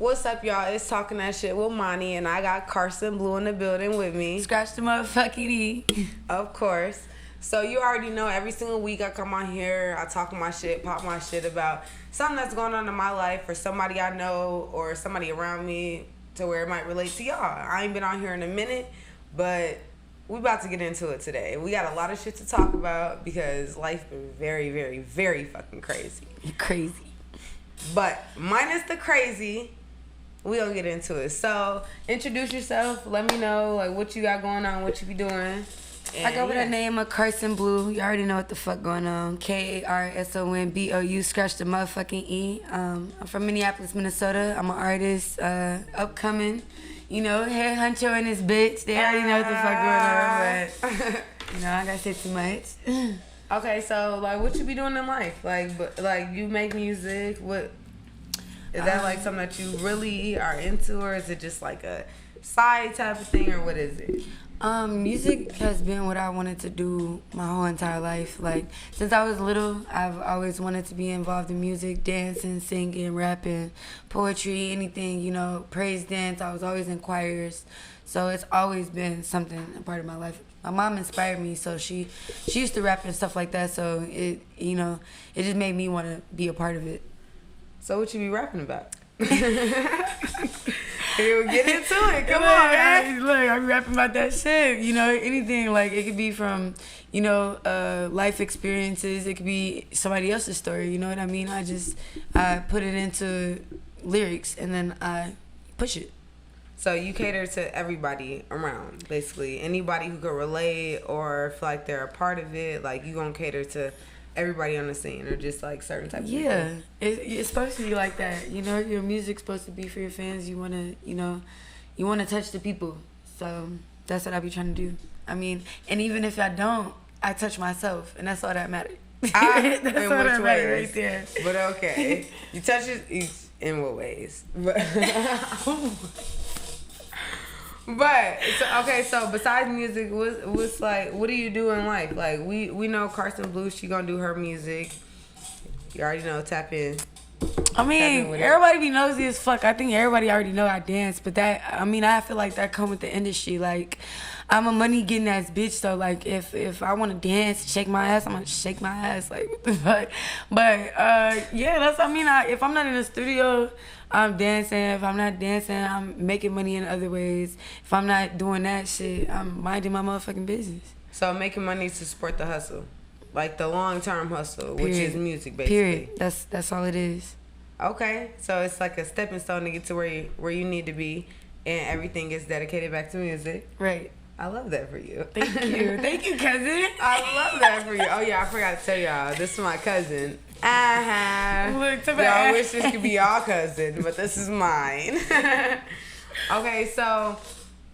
What's up, y'all? It's Talking That Shit with Mani, and I got Karson Blu in the building with me. Scratch the motherfucking E. Of course. So you already know every single week I come on here, I talk my shit, pop my shit about something that's going on in my life or somebody I know or somebody around me to where it might relate to y'all. I ain't been on here in a minute, but we about to get into it today. We got a lot of shit to talk about because life been very, very, very fucking crazy. Crazy. But minus the crazy, we gonna get into it. So introduce yourself. Let me know like what you got going on, what you be doing. I go with the name of Karson Blu. You already know what the fuck going on. KarsonBlou. Scratch the motherfucking E. I'm from Minneapolis, Minnesota. I'm an artist, upcoming. You know, head honcho and this bitch. They already know what the fuck going on, but you know, I gotta say too much. Okay, so like, what you be doing in life? Like you make music. What is that like? Something that you really are into, or is it just like a side type of thing, or what is it? Music has been what I wanted to do my whole entire life. Like, since I was little, I've always wanted to be involved in music, dancing, singing, rapping, poetry, anything, you know, praise dance. I was always in choirs. So it's always been something, a part of my life. My mom inspired me, so she used to rap and stuff like that. So it, you know, it just made me want to be a part of it. So what you be rapping about? Get into it. Come on, man. Look, I'm rapping about that shit. You know, anything. Like, it could be from, you know, life experiences. It could be somebody else's story. You know what I mean? I put it into lyrics and then I push it. So you cater to everybody around, basically. Anybody who could relate or feel like they're a part of it. Like, you gonna cater to everybody on the scene, or just like certain types of people? It's supposed to be like that. You know, your music's supposed to be for your fans. You wanna, you know, you wanna touch the people. So that's what I be trying to do. I mean, and even if I don't, I touch myself, and that's all that matters. That's all that matters right there. But okay, you touch it in what ways? But so besides music, what's like, what do you do in life? Like we know Karson Blu, she gonna do her music. You already know, tap in. I mean, everybody be nosy as fuck. I think everybody already know I dance, but that, I mean, I feel like that come with the industry. Like, I'm a money getting ass bitch, so like if I want to dance, shake my ass, I'm gonna shake my ass. Like, what the fuck? But yeah, that's, I mean, if I'm not in the studio, I'm dancing. If I'm not dancing, I'm making money in other ways. If I'm not doing that shit, I'm minding my motherfucking business. So making money to support the hustle, like the long-term hustle, Period. Which is music, basically. Period. That's all it is. Okay, so it's like a stepping stone to get to where you need to be, and everything is dedicated back to music. Right. I love that for you. Thank you. Thank you, cousin. I love that for you. Oh yeah, I forgot to tell y'all. This is my cousin. Look to y'all wish this could be y'all cousin, but this is mine. Okay, so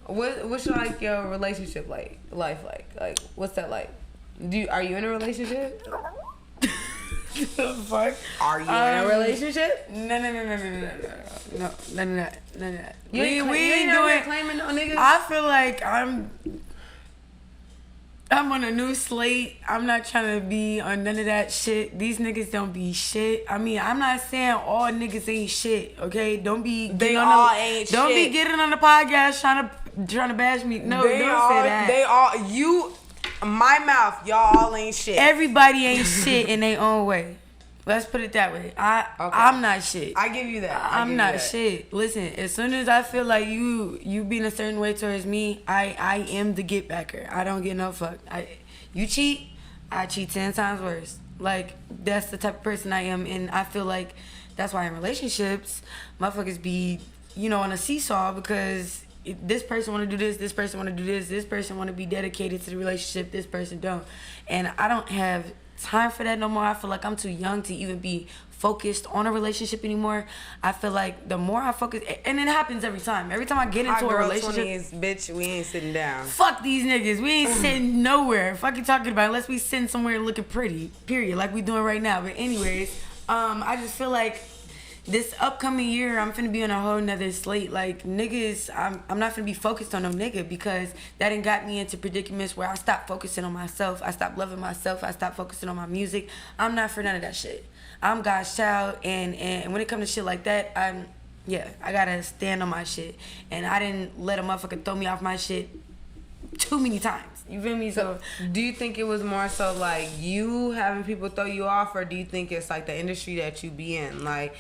what's like your relationship life like? Like, what's that like? Are you in a relationship? The fuck? Are you in a relationship? No. We ain't doing claiming no niggas. I feel like I'm on a new slate. I'm not trying to be on none of that shit. These niggas don't be shit. I mean, I'm not saying all niggas ain't shit. Okay, don't be. They all ain't shit. Don't be getting on the podcast trying to bash me. No, don't say that. They all you. My mouth, y'all all ain't shit. Everybody ain't shit in their own way. Let's put it that way. I'm not shit. I give you that. I'm not shit. Listen, as soon as I feel like you being a certain way towards me, I am the get backer. I don't get no fuck. You cheat, I cheat 10 times worse. Like, that's the type of person I am, and I feel like that's why in relationships, motherfuckers be, you know, on a seesaw, because this person want to do this person want to do this person want to be dedicated to the relationship, this person don't. And I don't have time for that no more. I feel like I'm too young to even be focused on a relationship anymore. I feel like the more I focus, and it happens every time I get into a relationship. 20s, bitch, we ain't sitting down. Fuck these niggas, we ain't sitting nowhere. Fuck you talking about, unless we sitting somewhere looking pretty, period, like we doing right now. But anyways, I just feel like this upcoming year, I'm finna be on a whole nother slate. Like, niggas, I'm not finna be focused on no nigga, because that done got me into predicaments where I stopped focusing on myself. I stopped loving myself. I stopped focusing on my music. I'm not for none of that shit. I'm God's child, and when it comes to shit like that, Yeah, I gotta stand on my shit. And I didn't let a motherfucker throw me off my shit too many times. You feel me? So do you think it was more so like you having people throw you off, or do you think it's like the industry that you be in? Like,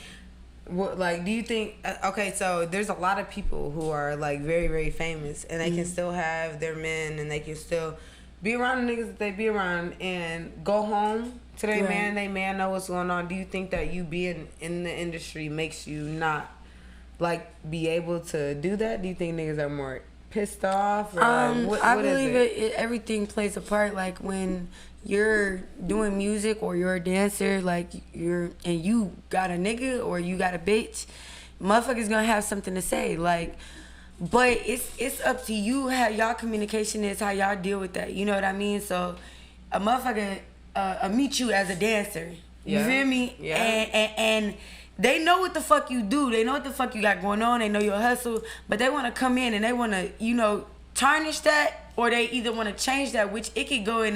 what, like, do you think, okay, so there's a lot of people who are like very, very famous, and they can still have their men, and they can still be around the niggas that they be around, and go home to their man, and they man know what's going on. Do you think that you being in the industry makes you not like be able to do that? Do you think niggas are more pissed off? Or I believe everything plays a part. Like when you're doing music or you're a dancer, like you got a nigga or you got a bitch, motherfuckers gonna have something to say. Like, but it's up to you how y'all communication is, how y'all deal with that. You know what I mean? So a motherfucker meet you as a dancer. You feel me? Yeah. And they know what the fuck you do. They know what the fuck you got going on. They know your hustle. But they want to come in and they want to, tarnish that, or they either want to change that, which it could go in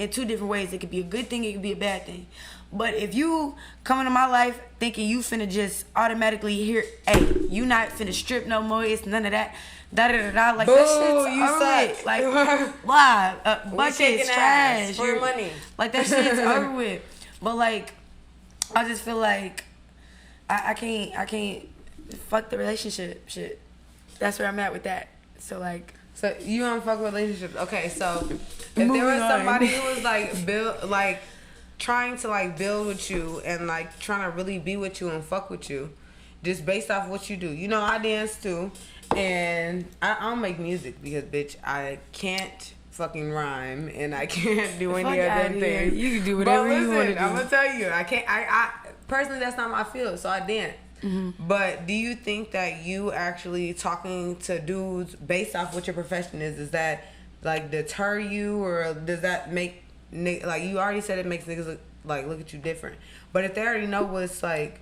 two different ways. It could be a good thing. It could be a bad thing. But if you come into my life thinking you finna just automatically hear, hey, you not finna strip no more, it's none of that, da-da-da-da, like, boo, that shit's you over with. suck. Like, why? shaking Bucket's trash. ass for money. Like, that shit's over with. But, like, I just feel like I can't fuck the relationship shit. That's where I'm at with that. So, like... So, you don't fuck relationships. Okay, so, if there was somebody who was, like, trying to, like, build with you and, like, trying to really be with you and fuck with you, just based off what you do. You know, I dance, too, and I don't make music because, bitch, I can't fucking rhyme and I can't do any other things. You can do whatever you want to do. I'm gonna tell you, I can't. I personally, that's not my field, so I dance. Mm-hmm. But do you think that you actually talking to dudes based off what your profession is, does that like deter you, or does that make like, you already said it makes niggas look at you different? But if they already know what's like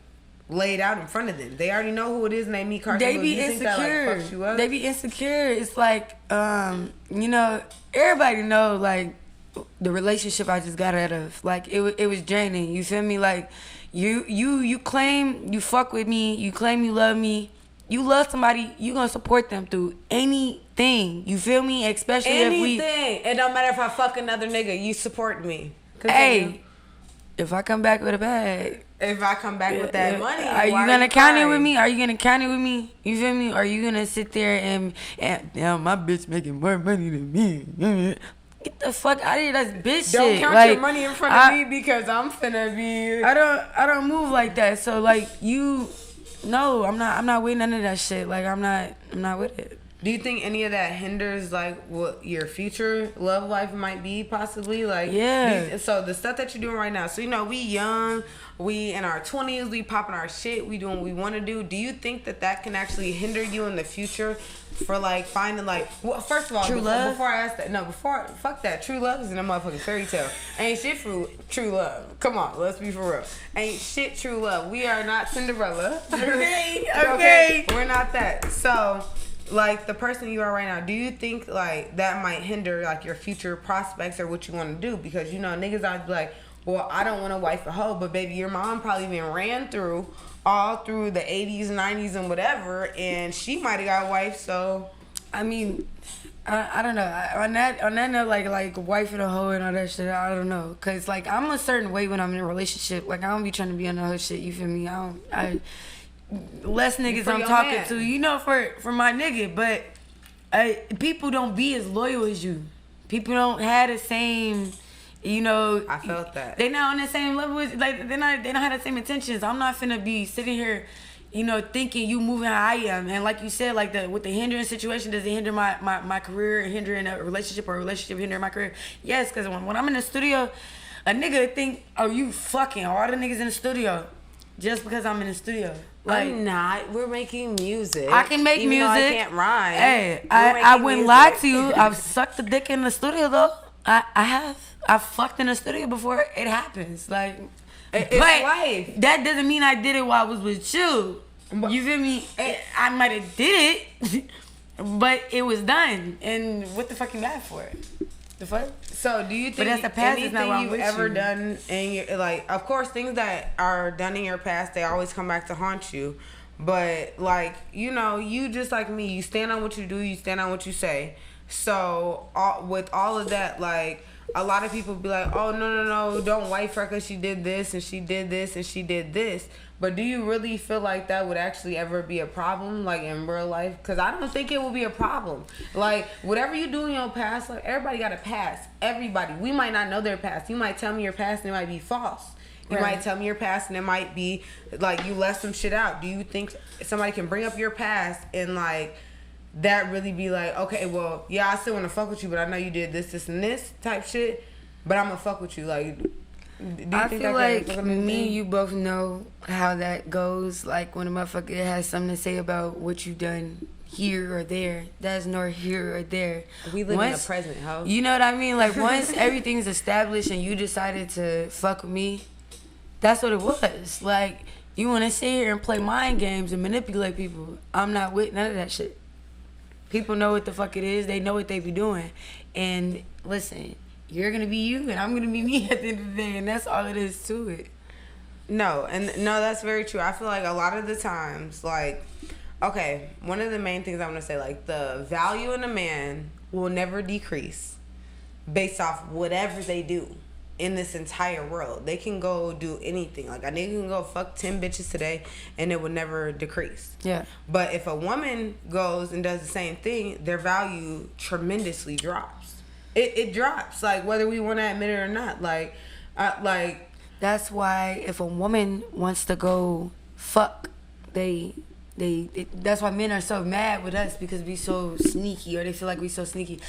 laid out in front of them, they already know who it is, and they meet Karson Blu, they be you insecure. think that, like, fucks you up? They be insecure. It's like, everybody know, like, the relationship I just got out of. Like, it was draining. You feel me? Like, you claim you fuck with me. You claim you love me. You love somebody, you gonna support them through anything. You feel me? Especially anything. It don't matter if I fuck another nigga. You support me. Hey, if I come back with a bag. If I come back with that money, are you gonna count it with me? Are you gonna count it with me? You feel me? Or are you gonna sit there and damn, my bitch making more money than me? Get the fuck out of here, that's bitch don't shit. Count like, your money in front of me because I'm finna be. I don't move like that. So like no, I'm not with none of that shit. Like I'm not with it. Do you think any of that hinders like what your future love life might be possibly? Like, yeah. So the stuff that you're doing right now. So we young, we in our 20s, we popping our shit, we doing what we want to do. Do you think that can actually hinder you in the future for like finding like, well, first of all, true love? Before I ask that, fuck that. True love is in a motherfucking fairy tale. Ain't shit for true love. Come on, let's be for real. Ain't shit true love. We are not Cinderella. Okay. We're not that. So, like, the person you are right now, do you think like that might hinder like your future prospects or what you want to do? Because niggas are like, well, I don't want to wife a hoe, but baby, your mom probably been ran through all through the 80s, 90s, and whatever, and she might have got wife. So, I mean, I don't know. On that note, like wife and a hoe and all that shit, I don't know. Cause like I'm a certain way when I'm in a relationship. Like I don't be trying to be on the hoe shit. You feel me? Less niggas I'm talking to, for my nigga, but people don't be as loyal as you. People don't have the same, I felt that. They not on the same level as, like, they don't have the same intentions. I'm not finna be sitting here, thinking you moving how I am. And like you said, like with the hindering situation, does it hinder my career, hindering a relationship, or a relationship hindering my career? Yes, because when I'm in the studio, a nigga think, oh, you fucking all the niggas in the studio just because I'm in the studio. Like, I'm not. We're making music. I can make even music. Though I can't rhyme. Hey, I wouldn't lie to you. I've sucked the dick in the studio though. I have. I've fucked in the studio before. It happens. Like, it's life. That doesn't mean I did it while I was with you. You feel me? I might have did it, but it was done. And what the fuck you mad for? The fuck? So do you think but that's the past, anything you've ever done in your, like, of course things that are done in your past, they always come back to haunt you, But like, you know, you just like me, you stand on what you do, you stand on what you say. So with all of that, like, a lot of people be like, oh, no, don't wife her because she did this and she did this and she did this. But do you really feel like that would actually ever be a problem, like, in real life? Because I don't think it will be a problem. Like, whatever you do in your past, like, everybody got a past. Everybody. We might not know their past. You might tell me your past and it might be false. You might tell me your past and it might be, like, you left some shit out. Do you think somebody can bring up your past and, like, that really be like, okay, well, yeah, I still want to fuck with you, but I know you did this, and this type shit, but I'm going to fuck with you. Like, do you I think feel that like me and you both know how that goes. Like, when a motherfucker has something to say about what you done here or there, that's nor here or there. We live in the present, ho. You know what I mean? Like, once everything's established and you decided to fuck with me, that's what it was. Like, you want to sit here and play mind games and manipulate people. I'm not with none of that shit. People know what the fuck it is. They know what they be doing. And listen, you're going to be you and I'm going to be me at the end of the day. And that's all it is to it. No, that's very true. I feel like a lot of the times, like, okay, one of the main things I want to say, like, the value in a man will never decrease based off whatever they do in this entire world. They can go do anything. Like, a nigga can go fuck 10 bitches today and it will never decrease. Yeah. But if a woman goes and does the same thing, their value tremendously drops. It drops, like, whether we want to admit it or not. Like, that's why if a woman wants to go fuck, that's why men are so mad with us, because we so sneaky, or they feel like we so sneaky.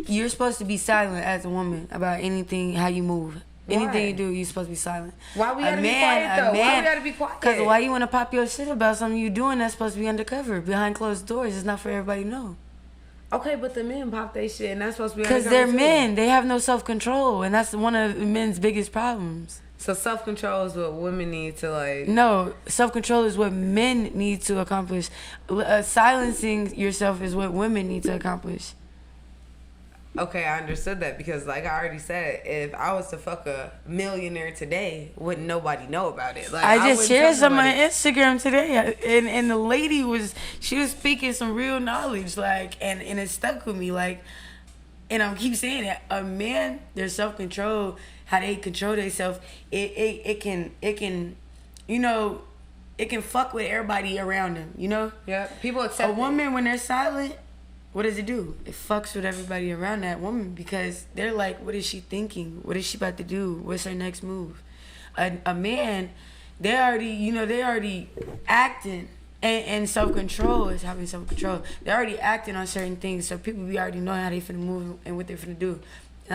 You're supposed to be silent as a woman about anything, how you move. Anything you do, you're supposed to be silent. Why we gotta be quiet, though? Why we gotta be quiet? Because why you want to pop your shit about something you doing that's supposed to be undercover, behind closed doors? It's not for everybody to know. Okay, but the men pop their shit, and that's supposed to be because they're men. They have no self-control, and that's one of men's biggest problems. So self-control is what women need to, like... No, self-control is what men need to accomplish. Silencing yourself is what women need to accomplish. Okay, I understood that, because like I already said, if I was to fuck a millionaire today, wouldn't nobody know about it? Like, I just shared some on Instagram today, and the lady was speaking some real knowledge, like, and it stuck with me, like, and I keep saying that a man, their self-control, how they control themselves, it can you know, it can fuck with everybody around them, you know? Yeah, people accept a woman when they're silent. What does it do? It fucks with everybody around that woman, because they're like, what is she thinking? What is she about to do? What's her next move? A man, they already acting, and self-control is having self-control. They're already acting on certain things, so people be already knowing how they finna move and what they finna do. And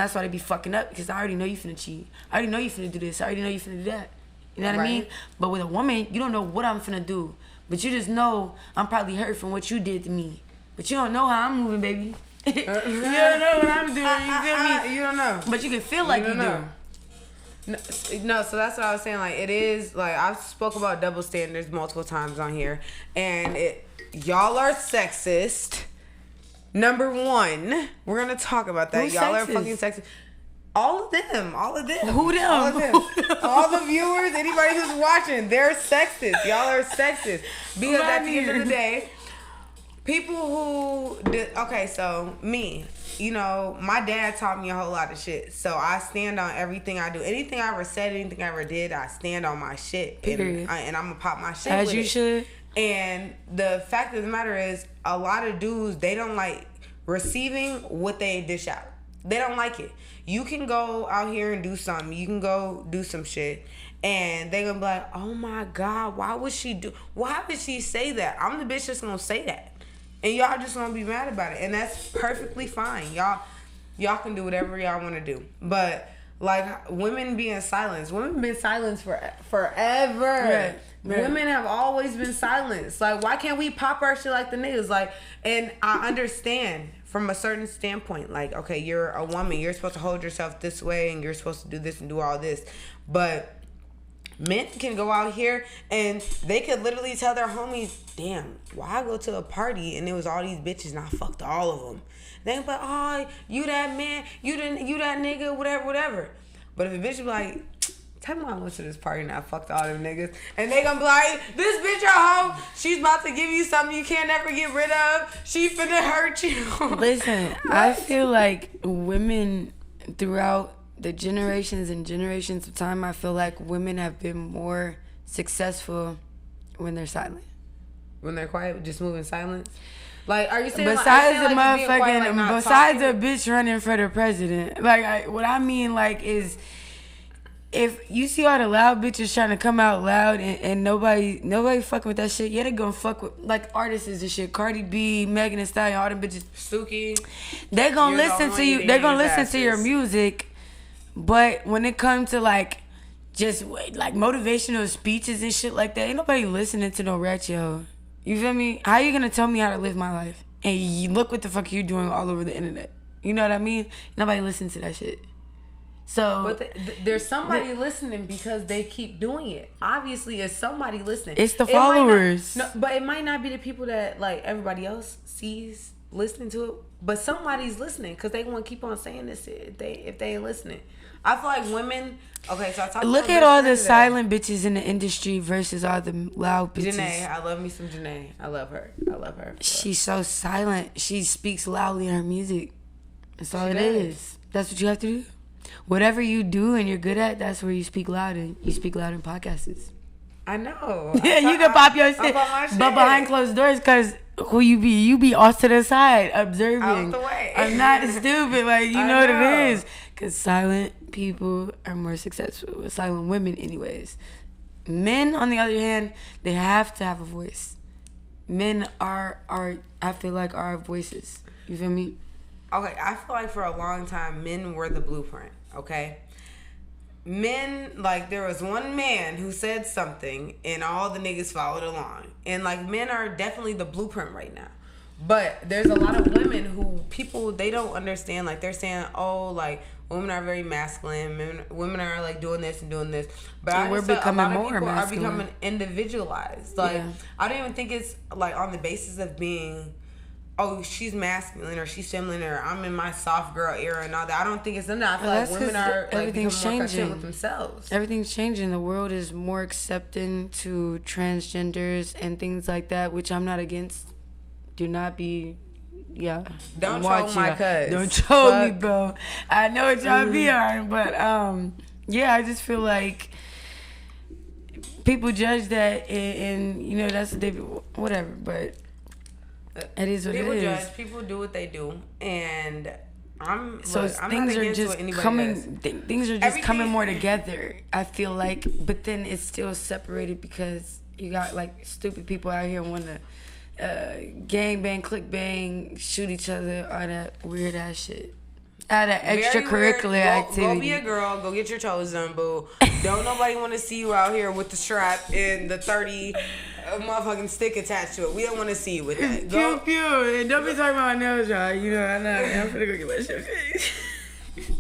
that's why they be fucking up, because I already know you finna cheat. I already know you finna do this. I already know you finna do that. You know what I mean? But with a woman, you don't know what I'm finna do. But you just know I'm probably hurt from what you did to me. But you don't know how I'm moving, baby. You don't know what I'm doing. You feel me? You don't know. But you can feel like you do. No, so that's what I was saying. Like, it is, like, I've spoke about double standards multiple times on here. And y'all are sexist. Number one, we're going to talk about that. Who's y'all sexist? are fucking sexist. All of them. Who them? All of them. All the viewers, anybody who's watching, they're sexist. Y'all are sexist. Because at the end of the day... People who okay, so me, you know, my dad taught me a whole lot of shit. So I stand on everything I do. Anything I ever said, anything I ever did, I stand on my shit. And I'm gonna pop my shit. As with you it. should. And the fact of the matter is, a lot of dudes, they don't like receiving what they dish out. They don't like it. You can go out here and do something. You can go do some shit. And they gonna be like, oh my God, why would she say that? I'm the bitch that's gonna say that. And y'all just gonna be mad about it. And that's perfectly fine. Y'all can do whatever y'all wanna do. But like, women being silenced. Women been silenced forever. Right. Women have always been silenced. Like, why can't we pop our shit like the niggas? Like, and I understand from a certain standpoint, like, okay, you're a woman, you're supposed to hold yourself this way and you're supposed to do this and do all this. But men can go out here and they could literally tell their homies, damn, why I go to a party and it was all these bitches and I fucked all of them. They be like, oh, you that man, you that nigga, whatever. But if a bitch be like, tell me I went to this party and I fucked all them niggas. And they gonna be like, this bitch a hoe. She's about to give you something you can't ever get rid of. She finna hurt you. Listen, I feel like women throughout the generations and generations of time, I feel like women have been more successful when they're silent. When they're quiet, just moving silence? Like, are you saying besides like, a motherfucking, quiet, like besides talking? A bitch running for the president, like what I mean, like, is if you see all the loud bitches trying to come out loud and nobody fucking with that shit, yeah, they gonna fuck with like artists and shit. Cardi B, Megan Thee Stallion, all them bitches. Suki. They gonna listen to you. They gonna listen to your music, but when it comes to like just like motivational speeches and shit like that, ain't nobody listening to no ratchet hoe. You feel me? How you gonna tell me how to live my life? And you look what the fuck you doing all over the internet. You know what I mean? Nobody listens to that shit. So, but there's somebody listening because they keep doing it. Obviously, it's somebody listening. It's the followers. But it might not be the people that like everybody else sees listening to it. But somebody's listening because they want to keep on saying this shit if they ain't listening. I feel like women. Okay, so I talked. Look at all the silent bitches in the industry versus all the loud bitches. Janae, I love me some Janae. I love her. She's so silent. She speaks loudly in her music. That's all it is. That's what you have to do. Whatever you do and you're good at, that's where you speak loud in. You speak loud in podcasts. I know. Yeah, you can pop your shit. But behind closed doors, because who you be? You be off to the side, observing. Out the way. I'm not stupid. Like, you know what it is. Because silent people are more successful. Silent women, anyways. Men, on the other hand, they have to have a voice. Men are I feel like, are voices. You feel me? Okay, I feel like for a long time, men were the blueprint, okay? Men, like, there was one man who said something, and all the niggas followed along. And, like, men are definitely the blueprint right now. But there's a lot of women who they don't understand. Like, they're saying, oh, like, women are very masculine. Women are, like, doing this and doing this. But we're becoming more masculine. Are becoming individualized. Like, I don't even think it's, like, on the basis of being... oh, she's masculine or she's feminine or I'm in my soft girl era and all that. I don't think it's enough. I feel like women are like becoming more content with themselves. Everything's changing. The world is more accepting to transgenders and things like that, which I'm not against. Do not be, Don't troll my cuz. Don't troll me, bro. I know what y'all be on, but I just feel like people judge that and you know that's whatever, but. It is what people it is. Judge. People do what they do, and I'm things are just coming. Things are just coming more together. I feel like, but then it's still separated because you got like stupid people out here want to gang bang, click bang, shoot each other, all that weird ass shit. All that extracurricular activity. Go be a girl. Go get your toes done, boo. Don't nobody want to see you out here with the strap and the 30 motherfucking stick attached to it. We don't want to see you with that. Pew pew. And don't be talking about my nails, y'all. You know, I'm finna go get my shit fixed.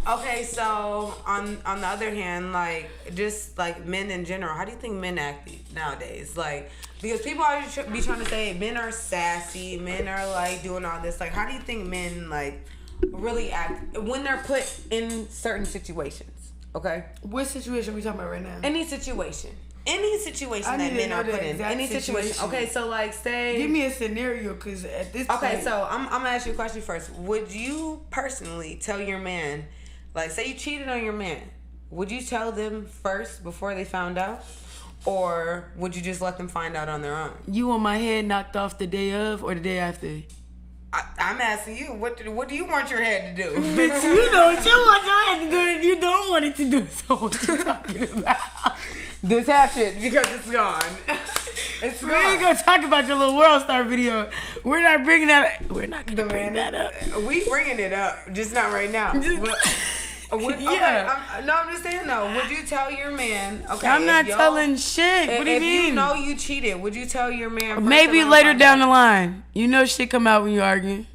Okay, so on the other hand, like just like men in general, how do you think men act nowadays? Like because people always be trying to say men are sassy, men are like doing all this. Like how do you think men like really act when they're put in certain situations? Okay, what situation are we talking about right now? Any situation that men are put in. Any situation. Okay, so like say... give me a scenario, because at this point... Okay, so I'm going to ask you a question first. Would you personally tell your man, like say you cheated on your man, would you tell them first before they found out? Or would you just let them find out on their own? You want my head knocked off the day of or the day after? I'm asking you, what do you want your head to do? Bitch, you know what you want your head to do and you don't want it to do. So what you talking about? This happened because it's gone. It's gone. We ain't gonna talk about your little World Star video. We're not bringing that up. We're not gonna bring that up. We bringing it up, just not right now. I'm just saying though. Would you tell your man? Okay, I'm not telling shit. What do you mean? If you know you cheated, would you tell your man? Maybe later down the line. You know shit come out when you arguing.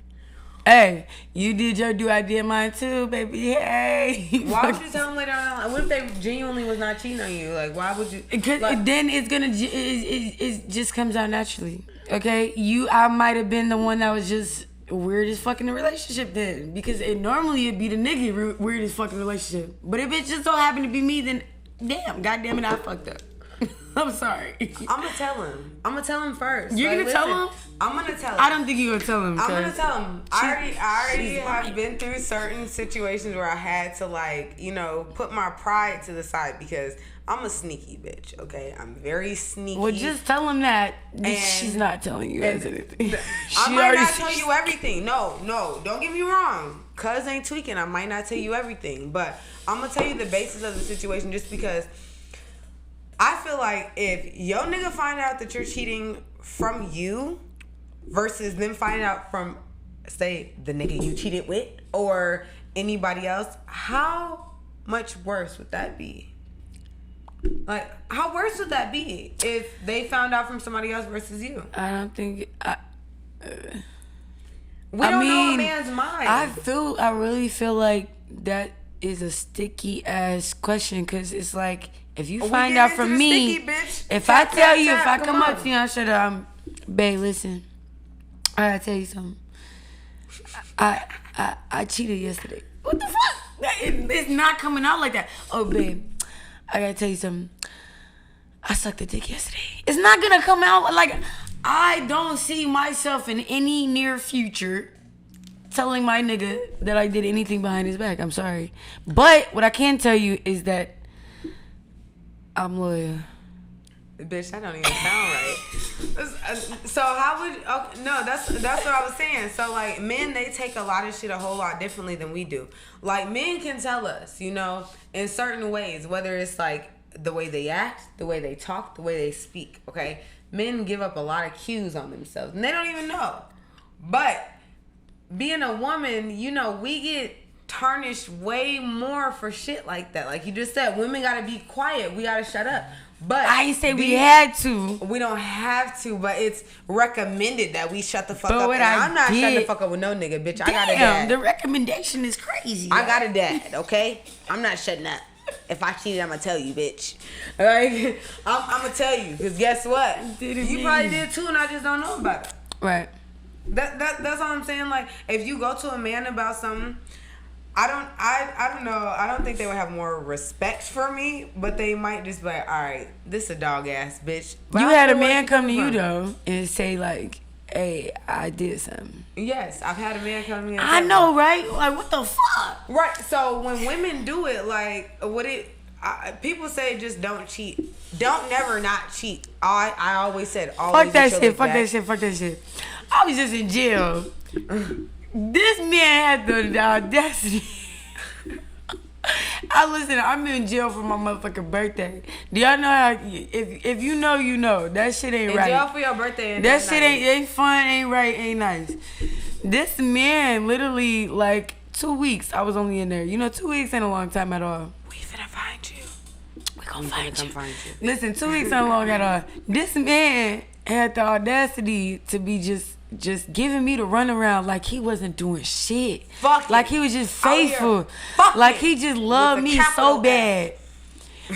Hey, you did your due, I did mine too, baby. Hey. Why would you tell them later on? What if they genuinely was not cheating on you? Like, why would you? Because then it's gonna it just comes out naturally. Okay, I might have been the one that was just weird as fuck in the relationship then, because normally it'd be the nigga weird as fucking relationship. But if it just so happened to be me, then damn, goddamn it, I fucked up. I'm sorry. I'm gonna tell him. I'm gonna tell him first. You're gonna tell him? I'm gonna tell him. I don't think you're gonna tell him. I'm gonna tell him. I already have lying. been through certain situations where I had to, like, you know, put my pride to the side because I'm a sneaky bitch. Okay, I'm very sneaky. Well, just tell him that And- she's not telling you anything. I might not tell you everything. No, don't get me wrong. Cuz ain't tweaking. I might not tell you everything, but I'm gonna tell you the basis of the situation just because I feel like if your nigga find out that you're cheating from you versus them finding out from, say, the nigga you cheated with or anybody else, how much worse would that be? Like, how worse would that be if they found out from somebody else versus you? I don't think. We don't know a man's mind. I really feel like that is a sticky ass question because it's like if you find out from me, sticky, bitch. if I tell you, if I come come on. up to you, I should babe, listen, I gotta tell you something. I cheated yesterday. What the fuck? It's not coming out like that. Oh, babe, I gotta tell you something. I sucked a dick yesterday. It's not gonna come out like I don't see myself in any near future telling my nigga that I did anything behind his back. I'm sorry. But what I can tell you is that I'm loyal. Bitch, that don't even sound right. So how would? Okay, no, that's what I was saying. So like, men, they take a lot of shit a whole lot differently than we do. Like, men can tell us, you know, in certain ways, whether it's like the way they act, the way they talk, the way they speak. Okay, men give up a lot of cues on themselves, and they don't even know. But being a woman, you know, we get tarnished way more for shit like that. Like you just said, women gotta be quiet. We gotta shut up. But I ain't say we had to. We don't have to, but it's recommended that we shut the fuck But up. what And I'm not did- shutting the fuck up with no nigga, bitch. I got a Damn, dad. the recommendation is crazy. I got a dad, okay? I'm not shutting up. If I cheated, I'm gonna tell you, bitch. All right? I'm gonna tell you, because guess what? You probably did too, and I just don't know about it. Right. That's all I'm saying. Like, if you go to a man about something, I don't know. I don't think they would have more respect for me, but they might just be like, all right, this a dog ass bitch. But You I had a feel like man come to you from. though and say like, "Hey, I did something." Yes, I've had a man come to me. And I tell know, me. right? Like, what the fuck? Right. So when women do it, like, people say just don't cheat. Don't never not cheat. I always said always. Fuck that get your shit. lick Fuck back. that shit. Fuck that shit. I was just in jail. This man had the audacity. I'm in jail for my motherfucking birthday. Do y'all know how? If you know, you know. That shit ain't In right. jail for your birthday. And That shit ain't fun, ain't right, ain't nice. This man, literally, like 2 weeks, I was only in there. You know, 2 weeks ain't a long time at all. We finna find you. We gonna We find finna you. come find you. Listen, 2 weeks ain't long at all. This man had the audacity to be just giving me the runaround like he wasn't doing shit. Fuck like it. he was just Out here. faithful. Fuck Like it. he just With loved the me capital so bad.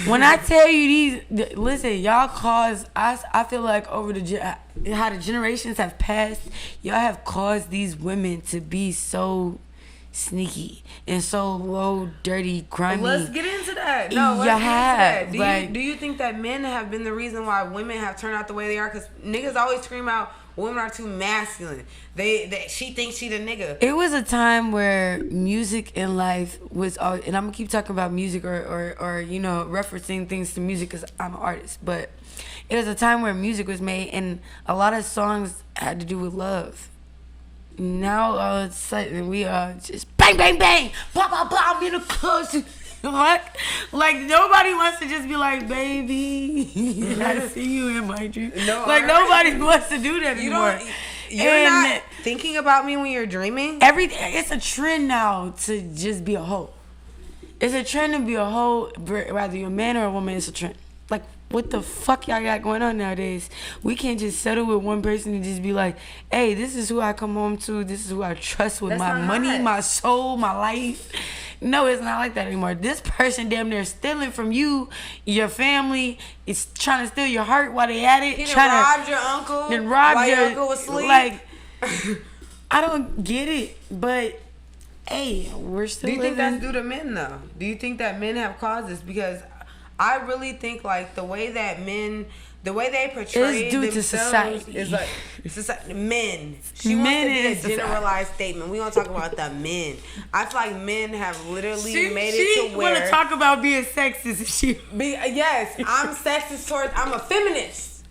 When I tell you listen, y'all caused, I feel like over how the generations have passed, y'all have caused these women to be so sneaky and so low, dirty, grimy. Let's get into that. No, let's You get into have, that. Do you think that men have been the reason why women have turned out the way they are? Because niggas always scream out women are too masculine. She thinks she the nigga. It was a time where music in life was all, and I'm gonna keep talking about music or you know, referencing things to music because I'm an artist, but it was a time where music was made and a lot of songs had to do with love. Now all of a sudden we are just bang bang bang, blah blah blah, I'm in the club. Like nobody wants to just be like, baby, I see you in my dream. No, like nobody wants to do that anymore. You're not thinking about me when you're dreaming? It's a trend now to just be a hoe. It's a trend to be a hoe, whether you're a man or a woman, it's a trend. Like, what the fuck y'all got going on nowadays? We can't just settle with one person and just be like, hey, this is who I come home to. This is who I trust with my money, my soul, my life. No, it's not like that anymore. This person damn near stealing from you, your family. It's trying to steal your heart while they at it. He done robbed your uncle while your uncle was asleep. Like, I don't get it, but hey, we're still Do you think living. that's due to men though? Do you think that men have caused this? Because I really think like the way they portray It's due to themselves society. is like men. She wants to be a generalized statement. We gonna talk about the men. I feel like men have literally made it to where she wanna talk about being sexist. Yes, I'm sexist towards. I'm a feminist.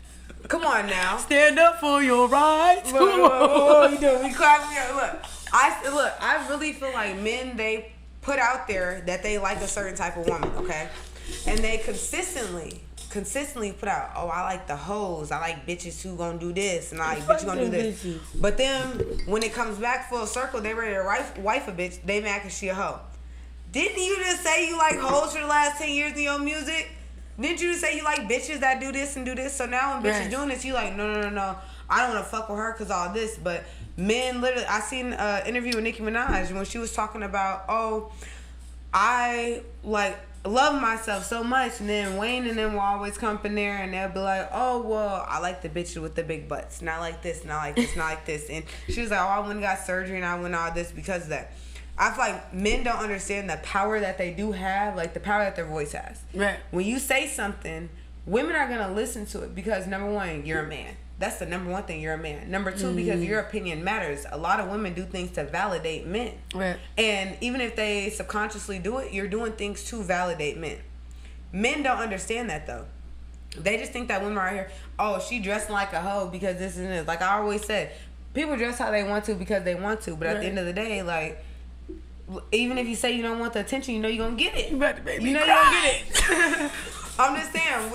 Come on now. Stand up for your rights. What you doing? We clap me up. Look, I really feel like men, they put out there that they like a certain type of woman, okay, and they consistently put out, oh, I like the hoes, I like bitches who gonna do this, and I like bitches gonna do this. Bitches. But then when it comes back full circle, they ready to wife a bitch, they mad cause she a hoe. Didn't you just say you like hoes for the last 10 years in your music? Didn't you just say you like bitches that do this and do this? So now when bitches doing this, you like, no, I don't wanna fuck with her cause all this. But men literally, I seen an interview with Nicki Minaj when she was talking about, oh, I like love myself so much, and then Wayne and them will always come up in there and they'll be like, oh, well, I like the bitches with the big butts, not like this, not like this, not like this. And she was like, oh, I went and got surgery and I went all this because of that. I feel like men don't understand the power that they do have, like the power that their voice has. Right. When you say something, women are gonna listen to it because number one, you're a man. That's the number one thing, you're a man. Number two, because your opinion matters. A lot of women do things to validate men. Right. And even if they subconsciously do it, you're doing things to validate men. Men don't understand that though. They just think that women are out here, oh, she dressing like a hoe because this and this. Like I always said, people dress how they want to because they want to. But at the end of the day, like, even if you say you don't want the attention, you know you're going to get it. But baby, you know you're going to get it. I'm just saying,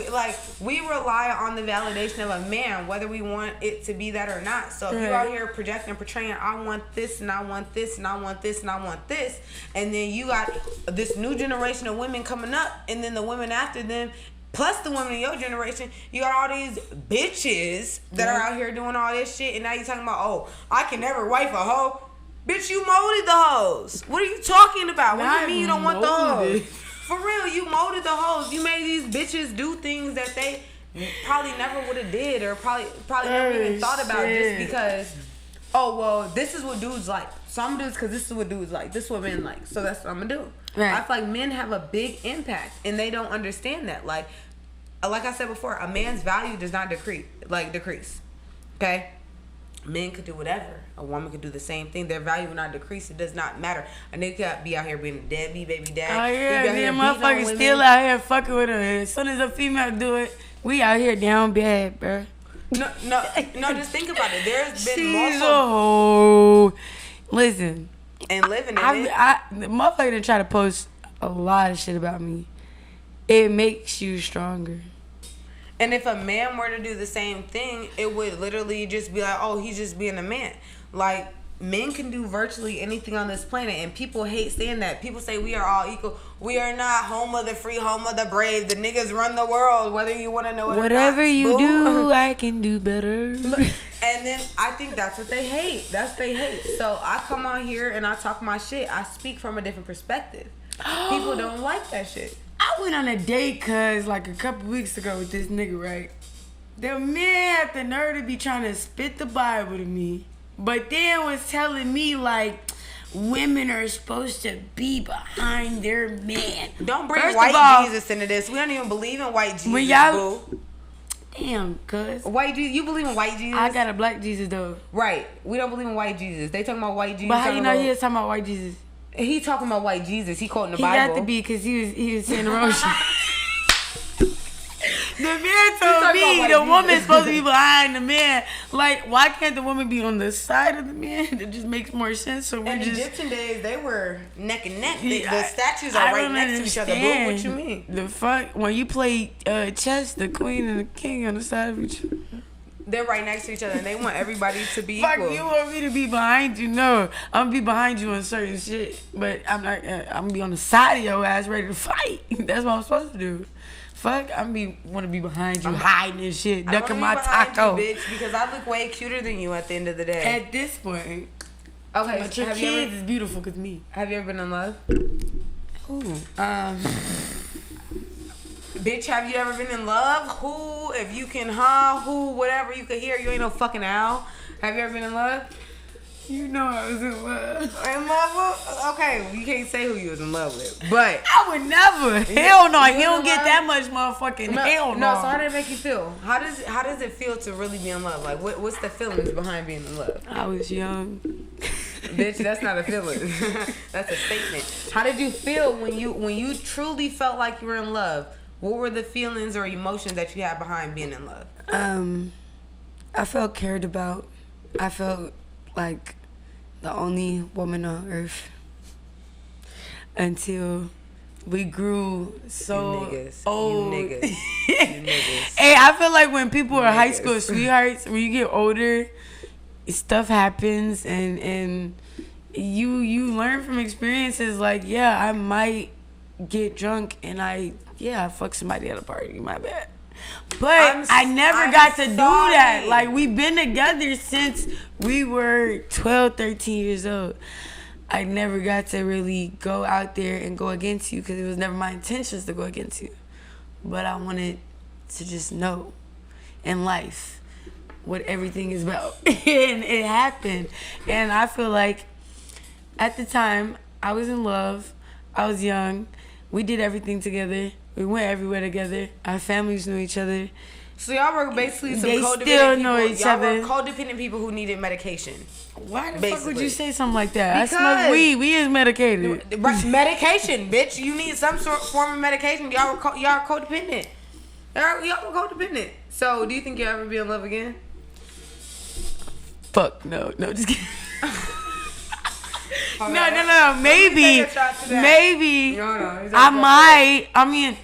we rely on the validation of a man, whether we want it to be that or not. So if you're out here projecting and portraying, I want this and I want this and I want this and I want this, and then you got this new generation of women coming up, and then the women after them, plus the women in your generation, you got all these bitches that are out here doing all this shit, and now you're talking about, oh, I can never wife a hoe. Bitch, you molded the hoes. What are you talking about? What do you mean you don't want the hoes? For real, you molded the hoes. You made these bitches do things that they probably never would have did, or probably never even thought about, just because, oh, well, this is what dudes like. So I'm gonna do this because this is what dudes like. This is what men like. So that's what I'm gonna do. Right. I feel like men have a big impact, and they don't understand that. Like I said before, a man's value does not decrease. Okay? Men could do whatever. A woman could do the same thing. Their value will not decrease. It does not matter. A nigga could be out here being a deadbeat baby dad. Oh yeah, motherfuckers still out here fucking with her. As soon as a female do it, we out here down bad, bro. No, just think about it. There's been She's multiple... Listen. And living in it. The motherfucker done try to post a lot of shit about me. It makes you stronger. And if a man were to do the same thing, it would literally just be like, oh, he's just being a man. Like, men can do virtually anything on this planet, and people hate saying that. People say we are all equal. We are not. Home of the free, home of the brave. The niggas run the world, whether you want to know it Whatever or not. You do, I can do better. And then I think that's what they hate. That's what they hate. So I come on here and I talk my shit. I speak from a different perspective. People don't like that shit. I went on a date, cuz, like a couple weeks ago with this nigga, right? The man had the nerve to be trying to spit the Bible to me, but then was telling me, like, women are supposed to be behind their man. Don't bring white Jesus into this. We don't even believe in white Jesus, boo. Damn, cuz. White Jesus, you believe in white Jesus? I got a black Jesus, though. Right. We don't believe in white Jesus. They talking about white Jesus. But how you know he is talking about white Jesus? He talking about white Jesus. He quoting the Bible. He got to be, because he was saying the wrong shit. The man told me the woman's supposed to be behind the man. Like, why can't the woman be on the side of the man? It just makes more sense. So in Egyptian days, they were neck and neck. The statues are right next to each other. But what you mean? The fuck? When you play chess, the queen and the king on the side of each other. They're right next to each other, and they want everybody to be equal. Fuck, you want me to be behind you? No, I'm gonna be behind you on certain shit, but I'm not. I'm gonna be on the side of your ass, ready to fight. That's what I'm supposed to do. Fuck, want to be behind you, hiding and shit, ducking my taco. You, bitch, because I look way cuter than you at the end of the day. At this point, okay, but your kids is beautiful because me. Have you ever been in love? Ooh, bitch, have you ever been in love? Who, if you can, who, whatever you can hear, you ain't no fucking owl. Have you ever been in love? You know I was in love. In love with? Okay, you can't say who you was in love with, but I would never. Hell no. He don't get that much motherfucking hell no. No, so how did it make you feel? How does it feel to really be in love? Like, what's the feelings behind being in love? I was young. Bitch, that's not a feeling. That's a statement. How did you feel when you truly felt like you were in love? What were the feelings or emotions that you had behind being in love? I felt cared about. I felt like the only woman on earth until we grew so you niggas. old. You niggas. You niggas. Hey, I feel like when people are high school sweethearts, when you get older, stuff happens and you learn from experiences. Like, yeah, I might get drunk and I fuck somebody at a party. My bad. But I never got to do that. Like, we've been together since we were 12, 13 years old. I never got to really go out there and go against you because it was never my intentions to go against you. But I wanted to just know in life what everything is about. And it happened. And I feel like at the time, I was in love. I was young. We did everything together. We went everywhere together. Our families knew each other. So y'all were basically some they codependent still people. know each y'all other. were codependent people who needed medication. Why the basically. fuck would you say something like that? Because I smoke weed. We is medicated. Medication, bitch. You need some form of medication. Y'all were codependent. Y'all were codependent. So, do you think you'll ever be in love again? Fuck no, just kidding. No. Maybe I might. I mean,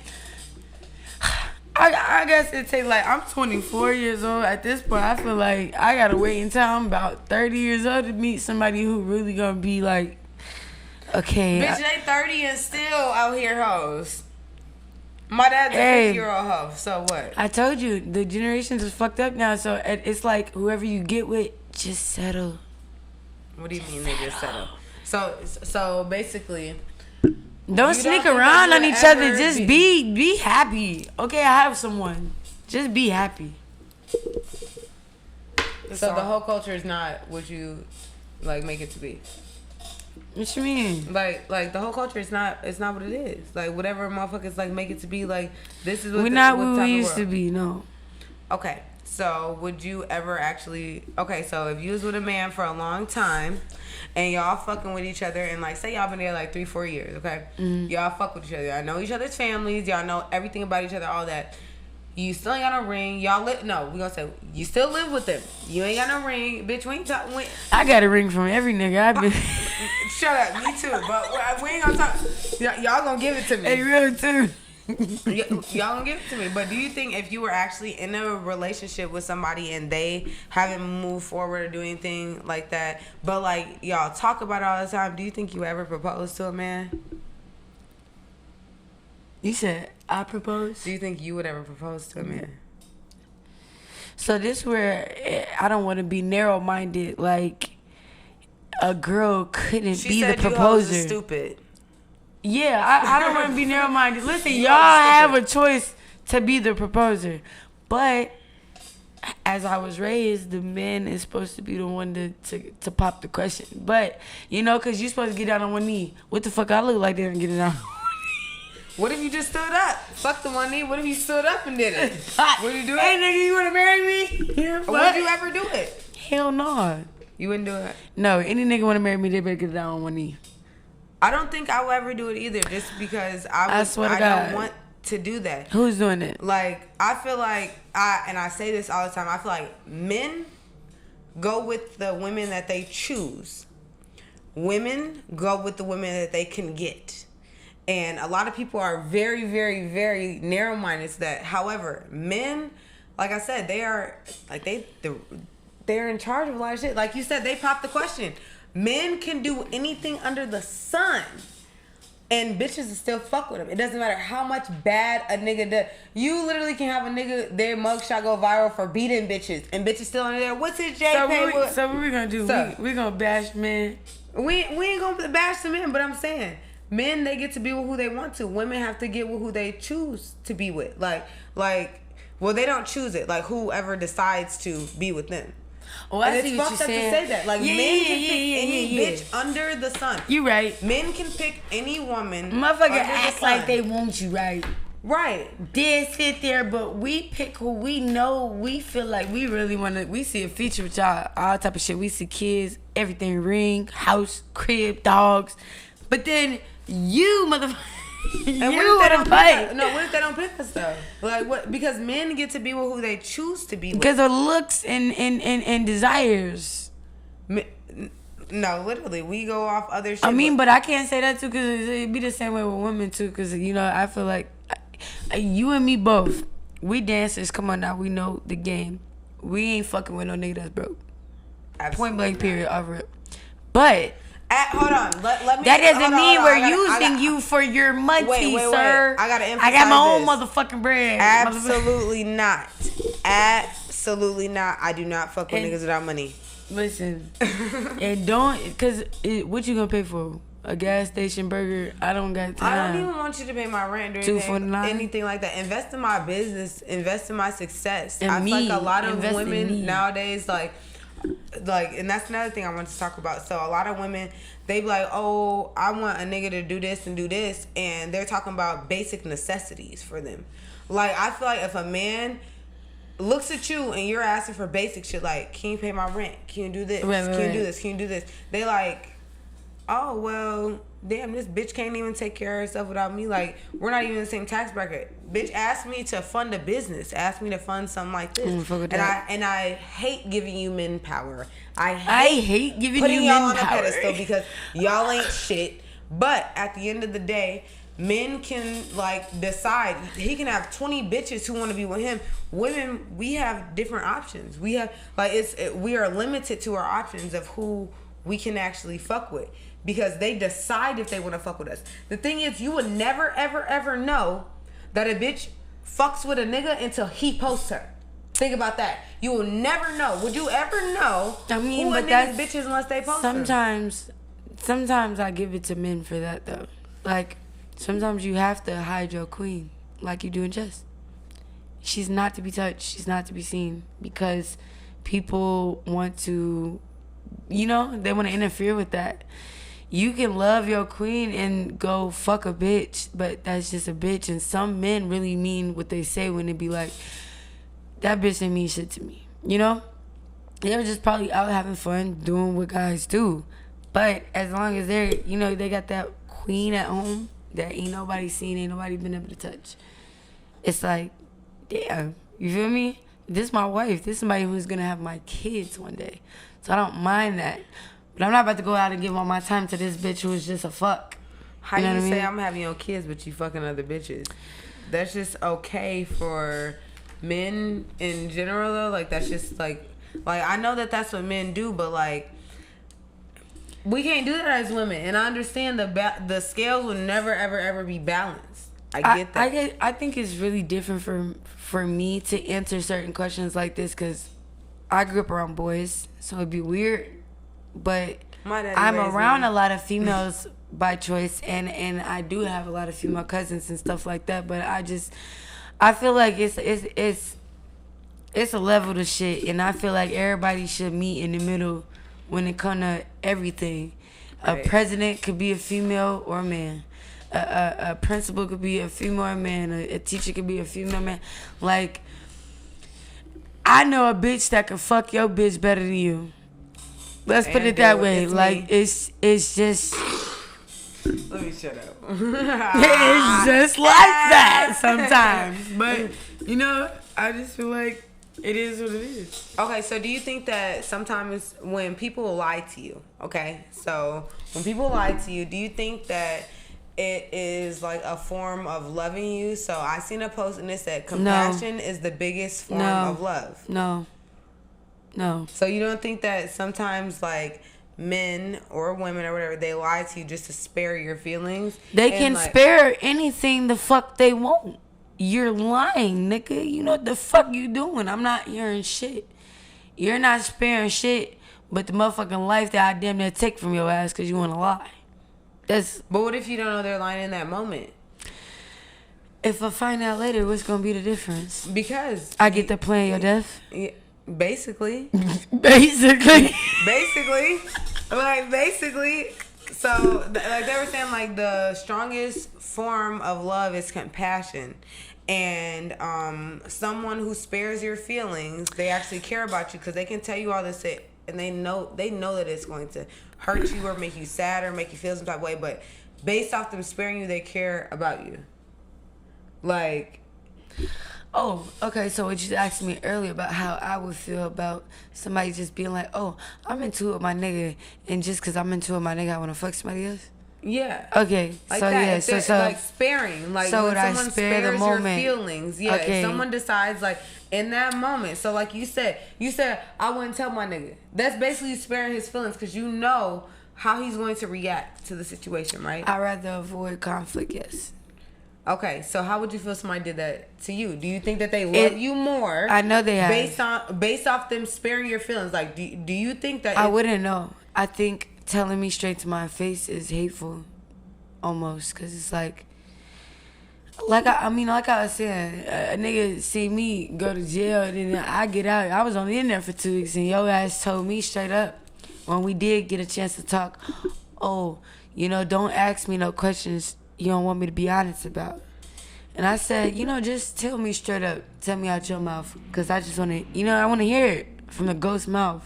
I guess it takes like I'm 24 years old at this point. I feel like I gotta wait until I'm about 30 years old to meet somebody who really gonna be like, okay. Bitch, they 30 and still out here hoes. My dad's a 50-year-old hoe. So what? I told you the generations is fucked up now. So it's like whoever you get with, just settle. What do you mean they just settle? So basically, don't sneak around on each other. Just be happy. Okay, I have someone. Just be happy. So the whole culture is not what you like make it to be. What you mean? Like the whole culture is not. It's not what it is. Like whatever motherfuckers like make it to be. Like this is what we're not what we used to be. No. Okay. So would you ever actually? Okay. So if you was with a man for a long time, and y'all fucking with each other, and like say y'all been there like 3-4 years. Okay. Mm-hmm. Y'all fuck with each other. I know each other's families. Y'all know everything about each other. All that. You still ain't got no ring. Y'all live. No, we gonna say you still live with them. You ain't got no ring, bitch. We ain't talking. I got a ring from every nigga I've been. Shut up, me too. But we ain't gonna talk. Y'all gonna give it to me. Hey, real too. Y'all gonna give it to me. But do you think if you were actually in a relationship with somebody and they haven't moved forward or do anything like that, but like y'all talk about it all the time, do you think you ever propose to a man? You said I propose? Do you think you would ever propose to a man? So this where I don't want to be narrow-minded. Like a girl couldn't be the proposer. You hoes are stupid. Yeah, I don't want to be narrow-minded. Listen, y'all have a choice to be the proposer, but as I was raised, the man is supposed to be the one to pop the question. But you know, cause you supposed to get down on one knee. What the fuck I look like? They don't get it down. What if you just stood up? Fuck the one knee. What if you stood up and did it? What do you do? Hey, nigga, you want to marry me? Yeah, would you ever do it? Hell no. You wouldn't do it? No, any nigga want to marry me, they better get down on one knee. I don't think I will ever do it either, just because I don't want to do that. Who's doing it? Like, I feel like, I say this all the time, I feel like men go with the women that they choose. Women go with the women that they can get. And a lot of people are very, very, very narrow-minded to that. However, men, like I said, they are, like, they're in charge of a lot of shit. Like you said, they popped the question. Men can do anything under the sun. And bitches will still fuck with them. It doesn't matter how much bad a nigga does. You literally can have a nigga, their mugshot go viral for beating bitches. And bitches still under there. What's his JPay? So what we gonna do? We gonna bash men? We ain't gonna bash the men, but I'm saying, men, they get to be with who they want to. Women have to get with who they choose to be with. Like, well, they don't choose it. Like, whoever decides to be with them. Oh, and I it's see what fucked you're up saying. to say that. Like, Yeah, men can yeah, pick yeah, any yeah. bitch under the sun. You right. Men can pick any woman. Motherfucker under the act sun. like they want you, right? Right. Did sit there, but we pick who we know. We feel like we really want to. We see a feature with y'all, all type of shit. We see kids, everything, ring, house, crib, dogs. But then you, motherfucker, And you what if want to fight. No, what if they don't pick us though? Like what? Because men get to be with who they choose to be with. Because of looks and desires. No, literally, we go off other shit. I mean, but I can't say that too, because it'd be the same way with women too. Because I feel like you and me both, we dancers. Come on now, we know the game. We ain't fucking with no nigga that's broke. Absolutely Point blank, not. period, over it. But hold on, let me. that doesn't mean we're I using you for your money, wait, sir. I gotta emphasize I got my own this. motherfucking bread. Absolutely not. Absolutely not. I do not fuck with niggas without money. Listen, and don't, because what you gonna pay for? A gas station burger? I don't got time. I don't even want you to pay my rent or anything like that. Invest in my business. Invest in my success. And I feel like a lot of invest in me. women nowadays, like, and that's another thing I want to talk about. So a lot of women, they be like, oh, I want a nigga to do this and do this, and they're talking about basic necessities for them. Like, I feel like if a man looks at you and you're asking for basic shit, like, can you pay my rent? Can you do this? Can you do this? Can you do this? They like, oh, well, damn, this bitch can't even take care of herself without me. Like, we're not even in the same tax bracket. Bitch asked me to fund a business. Asked me to fund something like this. And I hate giving you men power. I hate giving putting you y'all men on a power. pedestal because y'all ain't shit. But at the end of the day, men can, like, decide. He can have 20 bitches who want to be with him. Women, we have different options. We have, like, we are limited to our options of who we can actually fuck with. Because they decide if they want to fuck with us. The thing is, you would never, ever, ever know that a bitch fucks with a nigga until he posts her. Think about that. You will never know. Would you ever know who a nigga's bitches unless they post her? Sometimes I give it to men for that, though. Like, sometimes you have to hide your queen, like you do in chess. She's not to be touched. She's not to be seen. Because people want to, they want to interfere with that. You can love your queen and go fuck a bitch, but that's just a bitch. And some men really mean what they say when they be like, that bitch didn't mean shit to me. They're just probably out having fun doing what guys do. But as long as they're, they got that queen at home that ain't nobody seen, ain't nobody been able to touch. It's like, damn, you feel me? This is my wife. This is somebody who's going to have my kids one day. So I don't mind that. But I'm not about to go out and give all my time to this bitch who is just a fuck. How do you say I'm having your kids, but you fucking other bitches? That's just okay for men in general, though. Like, that's just, like I know that that's what men do, but, like, we can't do that as women. And I understand the scales will never, ever, ever be balanced. I get that. I think it's really different for me to answer certain questions like this because I grew up around boys, so it'd be weird. But I'm around a lot of females by choice, and I do have a lot of female cousins and stuff like that. But I feel like it's a level to shit, and I feel like everybody should meet in the middle when it comes to everything. Right. A president could be a female or a man. A principal could be a female or a man. A teacher could be a female man. Like, I know a bitch that can fuck your bitch better than you. Let's put it that way. Like, it's just... Let me shut up. It's just like that sometimes. But, I just feel like it is what it is. Okay, so do you think that sometimes when people lie to you, okay? So when people lie to you, do you think that it is like a form of loving you? So I seen a post and it said compassion is the biggest form of love. No. So you don't think that sometimes, like, men or women or whatever, they lie to you just to spare your feelings? They can spare anything the fuck they want. You're lying, nigga. You know what the fuck you doing? I'm not hearing shit. You're not sparing shit, but the motherfucking life that I damn near take from your ass because you want to lie. But what if you don't know they're lying in that moment? If I find out later, what's gonna be the difference? Because I get to plan your death. Yeah. Basically. Basically. Basically. So, like they were saying, like the strongest form of love is compassion. And someone who spares your feelings, they actually care about you because they can tell you all this shit, and they know that it's going to hurt you or make you sad or make you feel some type of way. But based off them sparing you, they care about you. Like, oh, okay. So what you asked me earlier about how I would feel about somebody just being like, "Oh, I'm into it with my nigga," and just because I'm into it with my nigga, I want to fuck somebody else. yeah. Okay. Like so that. yeah. So Like sparing. Like so when would I someone spare the spares moment? your feelings. Yeah. Okay. If someone decides like in that moment. So like you said I wouldn't tell my nigga. That's basically sparing his feelings because you know how he's going to react to the situation, right? I'd rather avoid conflict. Yes. Okay, so how would you feel if somebody did that to you? Do you think that they love you more? I know they have. Based off them sparing your feelings. Like, do you think that I wouldn't know. I think telling me straight to my face is hateful, almost, because it's like I was saying, a nigga see me go to jail, and then I get out. I was only in there for 2 weeks, and your ass told me straight up when we did get a chance to talk, oh, don't ask me no questions you don't want me to be honest about. And I said, just tell me straight up. Tell me out your mouth. Because I just want to, I want to hear it from the ghost's mouth.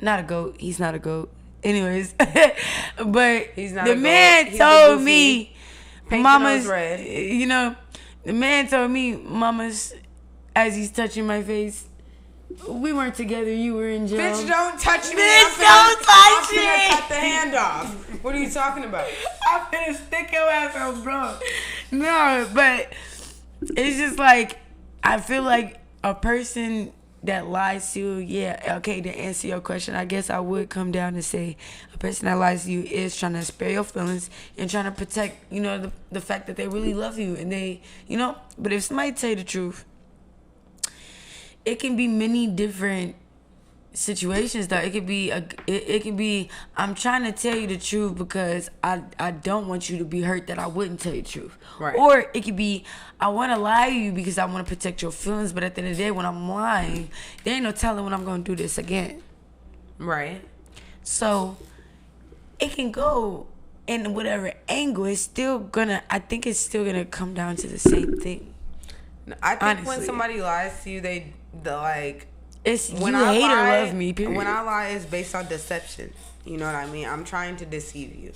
Not a goat. He's not a goat. Anyways. But he's not the man told me, mama's, the man told me, mama's, as he's touching my face, we weren't together. You were in jail. Bitch, don't touch me. Bitch, don't touch me. I'm finna cut the hand off. What are you talking about? I'm finna stick your ass out, bro. No, but it's just like, I feel like a person that lies to you, yeah, okay, to answer your question, I guess I would come down and say a person that lies to you is trying to spare your feelings and trying to protect, the fact that they really love you. And they, but if somebody tell you the truth, it can be many different situations though. It could be I'm trying to tell you the truth because I don't want you to be hurt that I wouldn't tell you the truth. Right. Or it could be I want to lie to you because I want to protect your feelings, but at the end of the day when I'm lying, there ain't no telling when I'm going to do this again. Right. So it can go in whatever angle. I think it's still gonna come down to the same thing. I think honestly, when somebody lies to you, it's when you I hate lie, or love me, period. When I lie, it's based on deception. You know what I mean? I'm trying to deceive you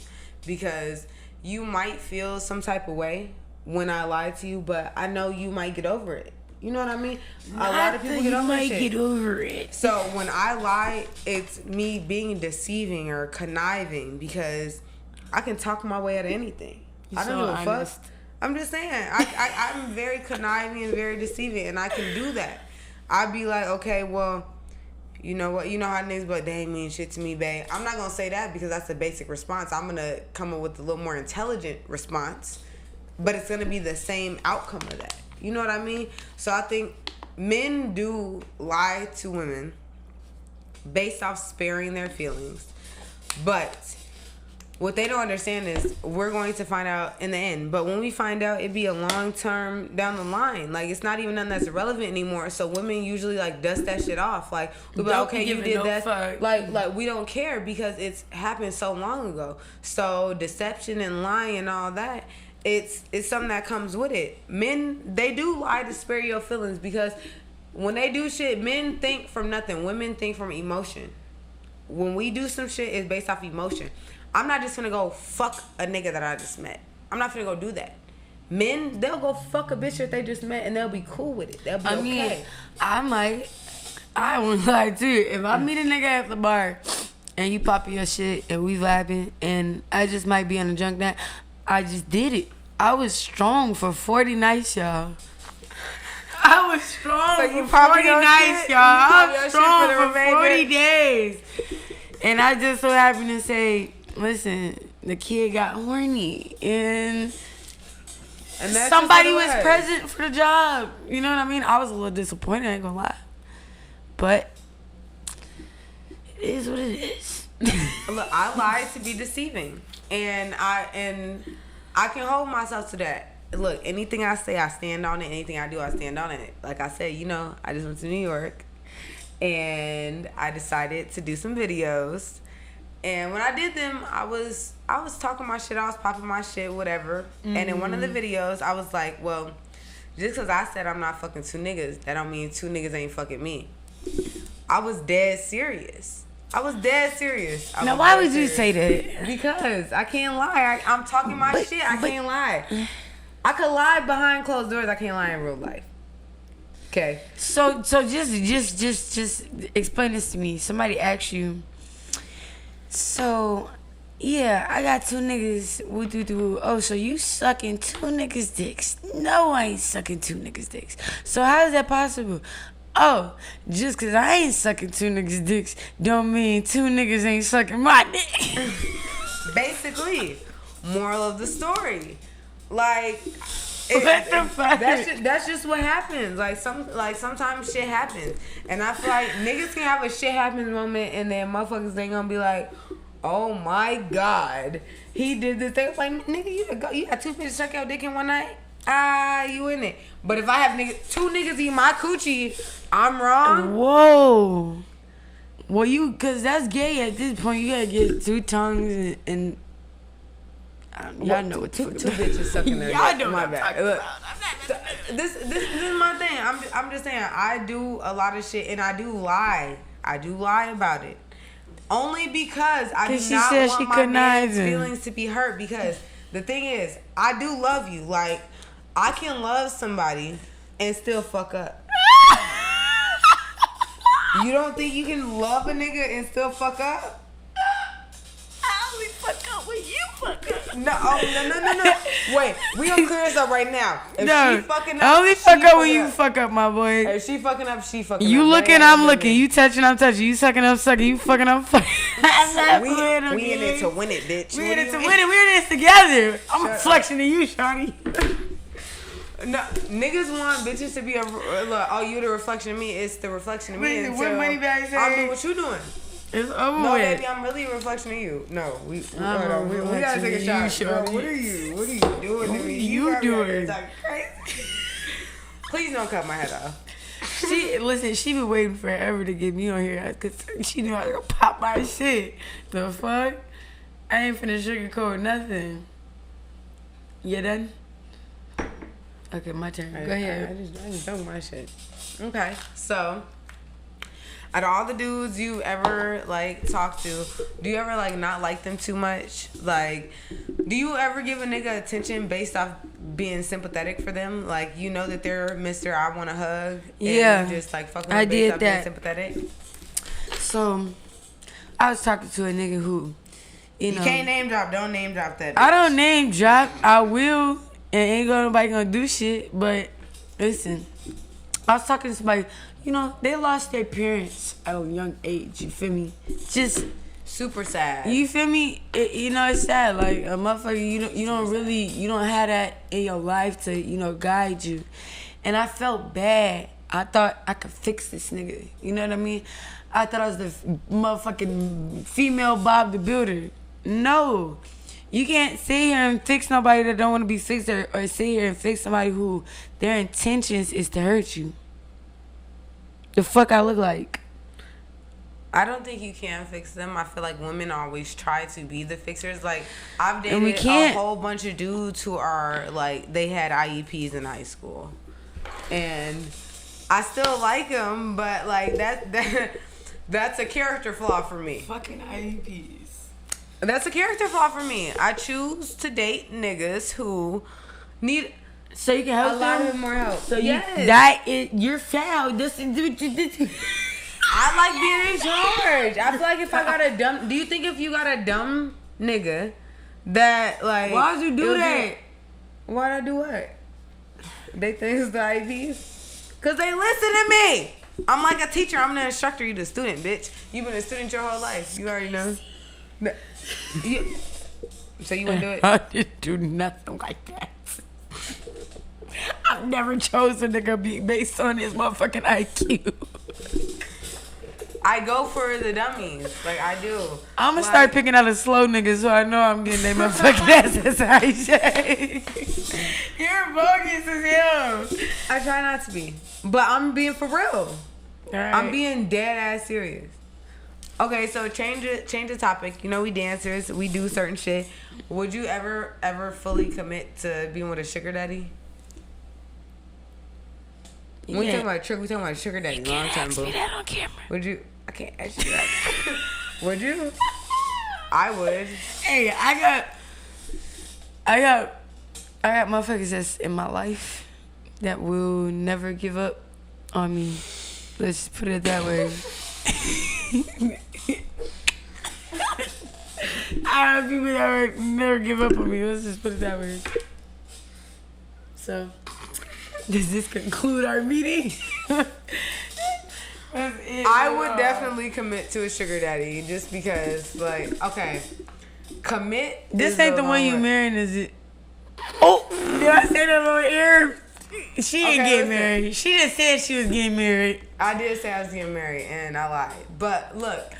because you might feel some type of way when I lie to you, but I know you might get over it. You know what I mean? A lot of people get over it. So when I lie, it's me being deceiving or conniving because I can talk my way out of anything. I don't give a fuck. I'm just saying, I'm very conniving and very deceiving, and I can do that. I'd be like, okay, well, you know what? You know how niggas, but they ain't mean shit to me, babe. I'm not gonna say that because that's a basic response. I'm gonna come up with a little more intelligent response, but it's gonna be the same outcome of that. You know what I mean? So I think men do lie to women based off sparing their feelings, but what they don't understand is we're going to find out in the end. But when we find out, it'd be a long term down the line. Like, it's not even nothing that's relevant anymore. So women usually, like, dust that shit off. Like, we'll be like, okay, you did that. Fuck. Like, we don't care because it's happened so long ago. So deception and lying and all that, it's something that comes with it. Men, they do lie to spare your feelings because when they do shit, men think from nothing. Women think from emotion. When we do some shit, it's based off emotion. I'm not just gonna go fuck a nigga that I just met. I'm not gonna go do that. Men, they'll go fuck a bitch that they just met and they'll be cool with it. They'll be okay. I won't lie to you. If I meet a nigga at the bar and you popping your shit and we vibing and I just might be on a junk night, I just did it. I was strong for 40 nights, y'all. I was strong for 40 nights, y'all. I was strong for 40 days. And I just so happened to say, listen, the kid got horny and somebody was present for the job. You know what I mean? I was a little disappointed, I ain't gonna lie. But it is what it is. Look, I lied to be deceiving. And I can hold myself to that. Look, anything I say, I stand on it. Anything I do, I stand on it. Like I said, I just went to New York. and I decided to do some videos. And when I did them, I was talking my shit, I was popping my shit, whatever. Mm-hmm. And in one of the videos, I was like, well, just because I said I'm not fucking two niggas, that don't mean two niggas ain't fucking me. I was dead serious. Now, why would you say that? Because I can't lie. I'm talking my shit. I can't lie. I could lie behind closed doors. I can't lie in real life. Okay. So just explain this to me. Somebody asked you. So, yeah, I got two niggas. Oh, so you sucking two niggas' dicks? No, I ain't sucking two niggas' dicks. So how is that possible? Oh, just because I ain't sucking two niggas' dicks don't mean two niggas ain't sucking my dick. Basically, moral of the story. Like, what the fuck? That's just what happens. Sometimes shit happens. And I feel like niggas can have a shit happens moment and then motherfuckers ain't gonna be like, oh my God, he did this thing. It's like, nigga, you got two bitches suck your dick in one night? You in it. But if I have two niggas eat my coochie, I'm wrong. Whoa. Well, cause that's gay at this point. You gotta get two tongues and y'all know what two bitches sucking their y'all dick. know My what bad. Look, this is my thing. I'm just saying, I do a lot of shit and I do lie. I do lie about it. Only because I do not want my man's feelings to be hurt. Because the thing is, I do love you. Like, I can love somebody and still fuck up. You don't think you can love a nigga and still fuck up? I only fuck up when you fuck up. No. Wait, we gonna clear this up right now. If she fucking up, I only fuck up when you fuck up, my boy. If she fucking up, she fucking up. You looking, I'm looking. You touching, I'm touching. You sucking, I'm sucking. You fucking, I'm fucking. We in it to win it, bitch. We in it to win it. We're in this together. I'm a reflection of you, shawty. No, niggas want bitches to be you the reflection of me. It's the reflection of me. What money bag say? I'm doing what you doing. It's over no, with. Baby, I'm really a reflection of you. No, we gotta take a shot. Bro, what are you doing to me? You doing? Please don't cut my head off. She been waiting forever to get me on here because she knew I was gonna pop my shit. The fuck? I ain't finna sugarcoat nothing. You done? Okay, my turn. Go ahead. I just dunk my shit. Okay, so out of all the dudes you ever talked to, do you ever not like them too much? Like, do you ever give a nigga attention based off being sympathetic for them? Like, you know that they're Mr. I want a hug. Yeah. And you just fuck with them based off being sympathetic. So I was talking to a nigga who, you know, can't name drop. Don't name drop that bitch. I don't name drop. I will. And ain't nobody gonna do shit. But listen, I was talking to somebody, you know, they lost their parents at a young age. You feel me? Just super sad. You feel me? It's sad. Like a motherfucker, you don't have that in your life to, guide you. And I felt bad. I thought I could fix this nigga. You know what I mean? I thought I was the motherfucking female Bob the Builder. No. You can't sit here and fix nobody that don't want to be fixed or sit here and fix somebody who their intentions is to hurt you. The fuck I look like? I don't think you can fix them. I feel like women always try to be the fixers. Like, I've dated a whole bunch of dudes who are they had IEPs in high school. And I still like them, but that's a character flaw for me. Fucking IEPs. That's a character flaw for me. I choose to date niggas who need so you can help a lot of more help. So you're foul. I like being in charge. I feel like if I got a dumb, do you think if you got a dumb nigga that why'd you do that? Why'd I do what? They think it's the IEPs? Cause they listen to me. I'm like a teacher. I'm the instructor. You the student, bitch. You've been a student your whole life. You already know. So you wouldn't do it? I didn't do nothing like that. I've never chosen a nigga be based on his motherfucking IQ. I go for the dummies. I do. I'm gonna start picking out a slow nigga so I know I'm getting their motherfucking ass I say. You're bogus as hell. I try not to be. But I'm being for real. Right. I'm being dead ass serious. Okay, so change the topic. You know, we dancers, we do certain shit. Would you ever fully commit to being with a sugar daddy? We talking about sugar daddy. Long time, boo. Ask me that on camera. Would you? I can't ask you that. Would you? I would. Hey, I got motherfuckers that's in my life that will never give up on me. Let's put it that way. I have people that will never give up on me. Let's just put it that way. So, does this conclude our meeting? I would definitely commit to a sugar daddy just because, like, okay, commit. This ain't the one you marrying, is it? Oh, did I say that on air? She ain't getting married. She just said she was getting married. I did say I was getting married, and I lied. But look,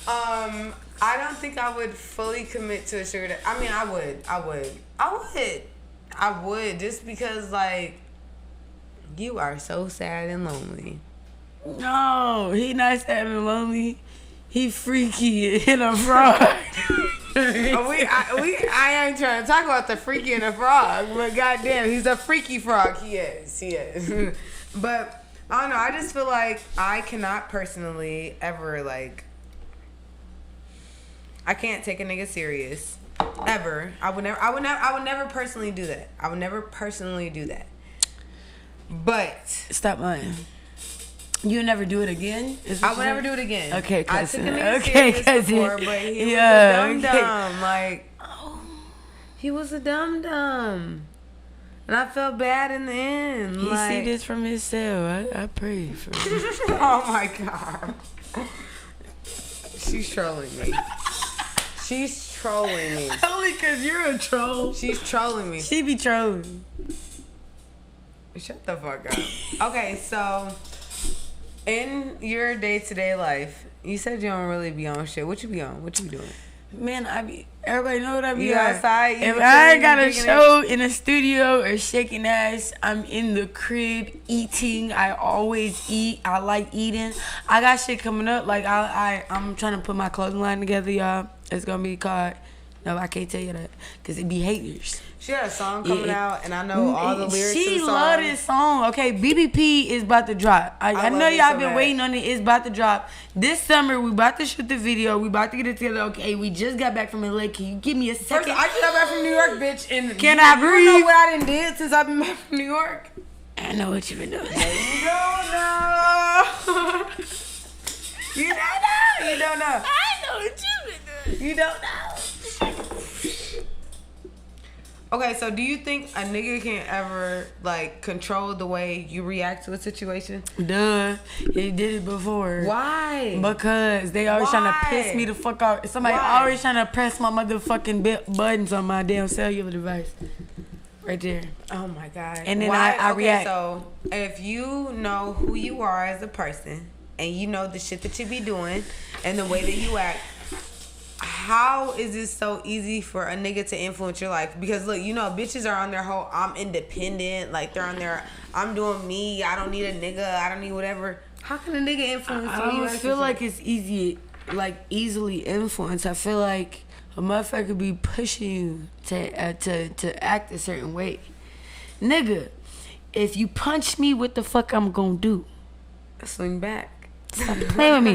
I don't think I would fully commit to a sugar daddy. I mean, I would, just because, like, you are so sad and lonely. No, he not sad and lonely. He freaky and a frog. I ain't trying to talk about the freaky and the frog, but goddamn, he's a freaky frog. He is. But I don't know. I just feel like I cannot personally ever, like, I can't take a nigga serious ever. I would never personally do that. I would never personally do that. But stop lying. You'll never do it again? I would never do it again. Okay, cousin. I took a nigga serious before, but he was a dumb. Like, he was a dumb. And I felt bad in the end. He see this from his cell. I pray for him. Oh my God. She's trolling me. She's trolling me. Only because you're a troll. She's trolling me. She be trolling. Shut the fuck up. Okay, so in your day-to-day life, you said you don't really be on shit. What you be on? What you be doing? Man, everybody know what I be you on. Outside, if I ain't got a show in a studio or shaking ass, I'm in the crib eating. I always eat. I like eating. I got shit coming up. Like, I'm trying to put my clothing line together, y'all. It's going to be called... No, I can't tell you that because it be haters. She had a song coming out, and I know all the lyrics to the song. She love this song. Okay, BBP is about to drop. I know y'all been waiting on it. It's about to drop. This summer, we about to shoot the video. We about to get it together. Okay, we just got back from LA. Can you give me a second? First, I just got back from New York, bitch. And can I breathe? You know what I done did since I've been back from New York? I know what you've been doing. You don't know. You don't know. You don't know. I know what you've been doing. You don't know. Okay, so do you think a nigga can ever, like, control the way you react to a situation? Duh. He did it before. Why? Because they always trying to piss me the fuck out. Somebody always trying to press my motherfucking buttons on my damn cellular device. Right there. Oh, my God. And then I react. So, if you know who you are as a person, and you know the shit that you be doing, and the way that you act, how is it so easy for a nigga to influence your life? Because look, you know, bitches are on their whole I'm independent, like they're on their I'm doing me, I don't need a nigga, I don't need whatever. How can a nigga influence you? I don't feel like it's easily influenced. I feel like a motherfucker be pushing you to act a certain way. Nigga, if you punch me, what the fuck I'm gonna do? Swing back. Stop playing with me.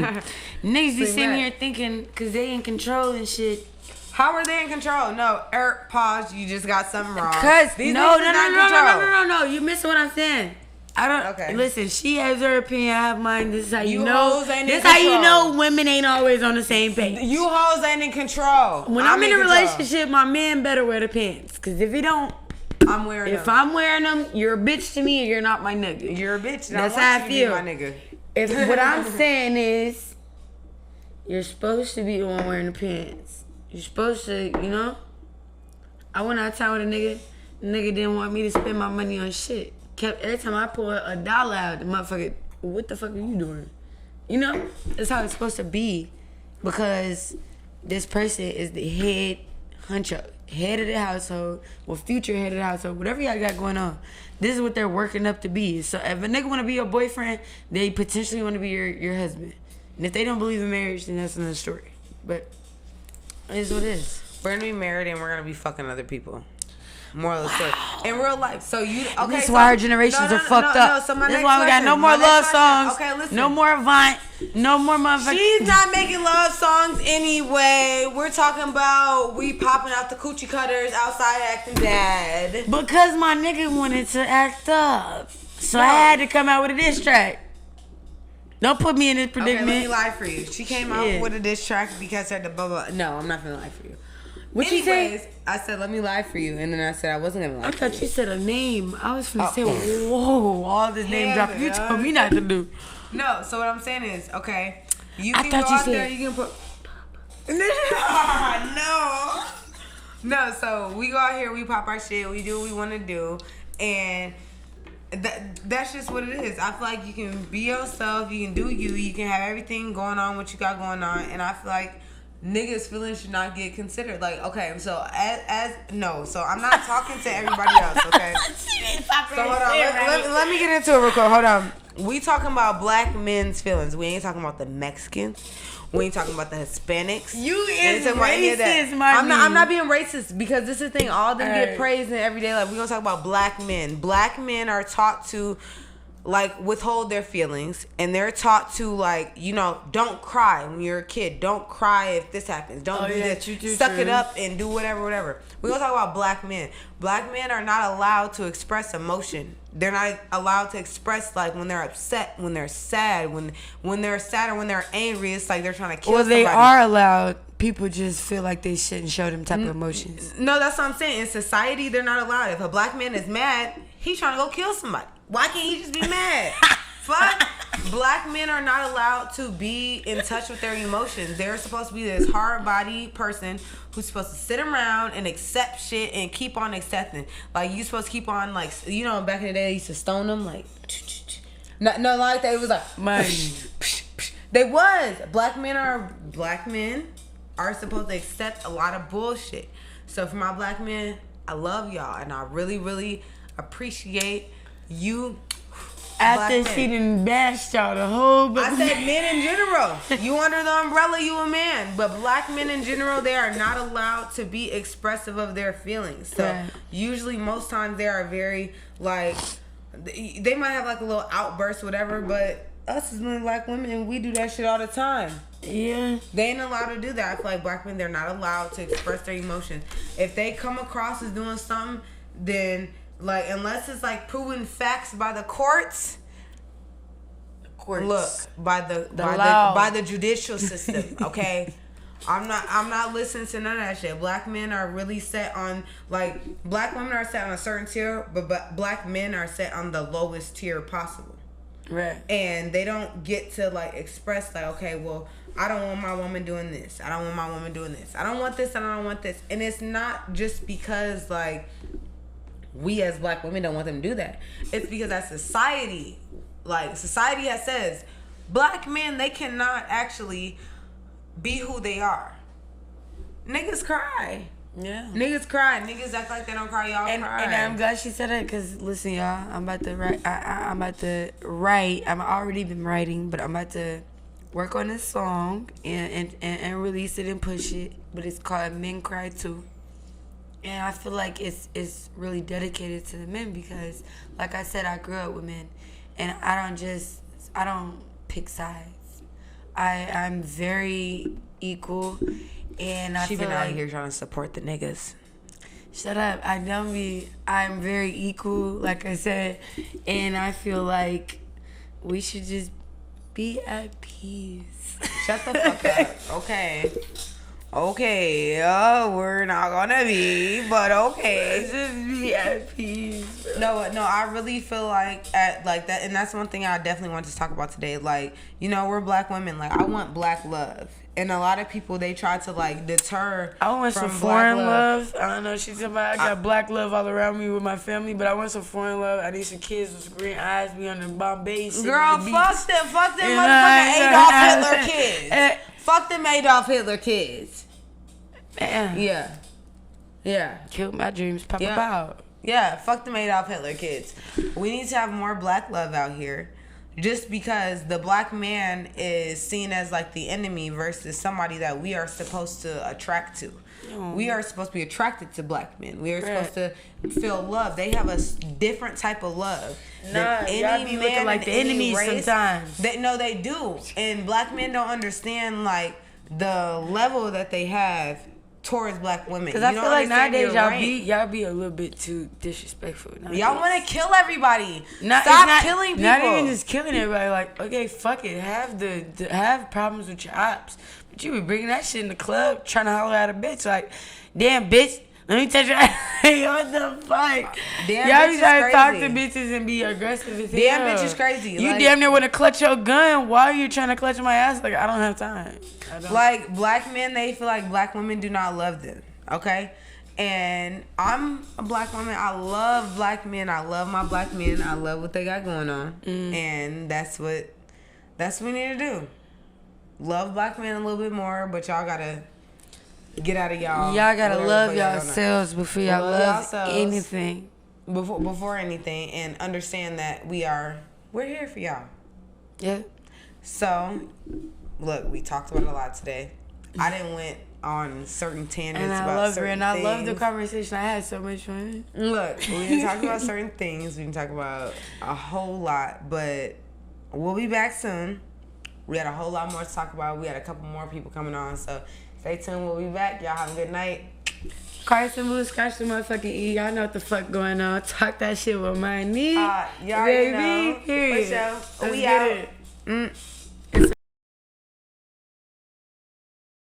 Niggas be sitting here thinking because they in control and shit. How are they in control? No, pause. You just got something wrong. Cause no. You missing what I'm saying. I don't. Okay. Listen, she has her opinion. I have mine. This is how you know. This is how you know women ain't always on the same page. You hoes ain't in control. When I'm in a relationship, my man better wear the pants. Cause if he don't, I'm wearing them. If I'm wearing them, you're a bitch to me, or you're not my nigga. You're a bitch. That's how I feel. My nigga. If what I'm saying is, you're supposed to be the one wearing the pants. You're supposed to, you know. I went out of town with a nigga. The nigga didn't want me to spend my money on shit. Every time I pull $1 out, the motherfucker, what the fuck are you doing? You know, that's how it's supposed to be, because this person is the head huncho, head of the household, or future head of the household, whatever y'all got going on. This is what they're working up to be. So if a nigga want to be your boyfriend, they potentially want to be your husband. And if they don't believe in marriage, then that's another story. But it is what it is. We're gonna be married and we're gonna be fucking other people. Moral of the story. In real life. So you okay? This is why our generations are fucked up. So this is why we got no more love songs. Okay, listen. No more Avant. No more motherfuckers. She's not making love songs anyway. We're talking about we popping out the coochie cutters outside acting bad. Because my nigga wanted to act up. So I had to come out with a diss track. Don't put me in this predicament. Okay, let me lie for you. She came out with a diss track because her the blah blah. No, I'm not gonna lie for you. What you say? I said, let me lie for you. And then I said I wasn't going to lie for you. I thought you said a name. I was finna say, whoa, all this name dropping. You told me not to do. No, so what I'm saying is, okay, you I can go thought you out said, there, you can put... No. No, so we go out here, we pop our shit, we do what we want to do. And that's just what it is. I feel like you can be yourself, you can do you can have everything going on, what you got going on. And I feel like niggas' feelings should not get considered. Like, okay, so so I'm not talking to everybody else, okay? So hold on, let me get into it real quick. Hold on. We talking about black men's feelings. We ain't talking about the Mexicans. We ain't talking about the Hispanics. You is racist, my I'm not being racist because this is the thing. All them get praised in everyday life. We gonna talk about black men. Black men are taught to like withhold their feelings, and they're taught to like, you know, don't cry when you're a kid. Don't cry if this happens. Don't do this. Suck it up and do whatever. We're gonna talk about black men. Black men are not allowed to express emotion. They're not allowed to express like when they're upset, when they're sad, when they're sad or when they're angry. It's like they're trying to kill somebody. Well, they are allowed. People just feel like they shouldn't show them type of emotions. No, that's what I'm saying. In society, they're not allowed. If a black man is mad, he's trying to go kill somebody. Why can't he just be mad? Fuck. Black men are not allowed to be in touch with their emotions. They're supposed to be this hard-bodied person who's supposed to sit around and accept shit and keep on accepting. Like, you supposed to keep on, like, you know, back in the day, they used to stone them, like, no, like that. It was like, they was. Black men are supposed to accept a lot of bullshit. So for my black men, I love y'all, and I really, really appreciate you. After she done bashed y'all the whole... I said men in general. You under the umbrella, you a man. But black men in general, they are not allowed to be expressive of their feelings. So usually, most times, they are very, like... They might have like a little outburst, whatever, but us as black women, we do that shit all the time. Yeah. They ain't allowed to do that. I feel like black men, they're not allowed to express their emotions. If they come across as doing something, then... Like, unless it's like proven facts by the courts. Look, by the judicial system, okay? I'm not listening to none of that shit. Black men are really set on, like, black women are set on a certain tier, but black men are set on the lowest tier possible. Right. And they don't get to like express like, okay, well, I don't want my woman doing this. I don't want my woman doing this. I don't want this and I don't want this. And it's not just because like we as black women don't want them to do that. It's because that society has says black men, they cannot actually be who they are. Niggas cry. Yeah. Niggas cry. Niggas act like they don't cry. Y'all cry. And I'm glad she said that because listen, y'all, I'm about to write. I'm about to write. I've already been writing, but I'm about to work on this song and release it and push it. But it's called Men Cry Too. And I feel like it's really dedicated to the men because, like I said, I grew up with men, and I don't pick sides. I'm very equal, and I she feel been like, out here trying to support the niggas. Shut up! I'm very equal, like I said, and I feel like we should just be at peace. Shut the fuck up. Okay, we're not gonna be, but okay. Just be at peace. No, I really feel like at like that, and that's one thing I definitely want to talk about today. Like, you know, we're black women. Like, I want black love, and a lot of people they try to like deter. I want from some foreign love. I don't know. She's talking about I got black love all around me with my family, but I want some foreign love. I need some kids with green eyes. Be on the Bombay. Girl, fuck them motherfucking Adolf Hitler kids. Fuck them Adolf Hitler kids. Man. Yeah. Yeah. Killed my dreams, pop Yeah. out. Yeah, fuck the Adolf Hitler kids. We need to have more black love out here. Just because the black man is seen as like the enemy versus somebody that we are supposed to attract to. We are supposed to be attracted to black men. We are supposed to feel love. They have a different type of love. Nah, y'all be looking like the enemies sometimes. They do. And black men don't understand like the level that they have towards black women. Because I feel like nowadays y'all be a little bit too disrespectful. Nowadays. Y'all want to kill everybody. Stop killing people. Not even just killing everybody. Like, okay, fuck it. Have problems with your ops. But you be bringing that shit in the club trying to holler at a bitch. Like, damn, bitch. Let me touch your ass. What the fuck? Damn, y'all bitch be is trying to talk to crazy. bitches and be aggressive as Damn, hell. bitch is crazy. You like, damn near want to clutch your gun while you're trying to clutch my ass. Like, I don't have time. Like, black men, they feel like black women do not love them. Okay? And I'm a black woman. I love black men. I love my black men. I love what they got going on. And that's what we need to do. Love black men a little bit more, but y'all gotta get out of y'all. Y'all gotta love yourselves before y'all love anything. Before anything, and understand that we're here for y'all. Yeah. So, look, we talked about it a lot today. I didn't went on certain tangents about certain things. And I love the conversation. I had so much fun. Look, we didn't talk about certain things. We didn't talk about a whole lot, but we'll be back soon. We had a whole lot more to talk about. We had a couple more people coming on, so stay tuned. We'll be back. Y'all have a good night. Karson Blu, scratch the motherfucking E. Y'all know what the fuck going on. Talk that shit with my knee. Y'all already know. Period. For sure. We Let's out. get it.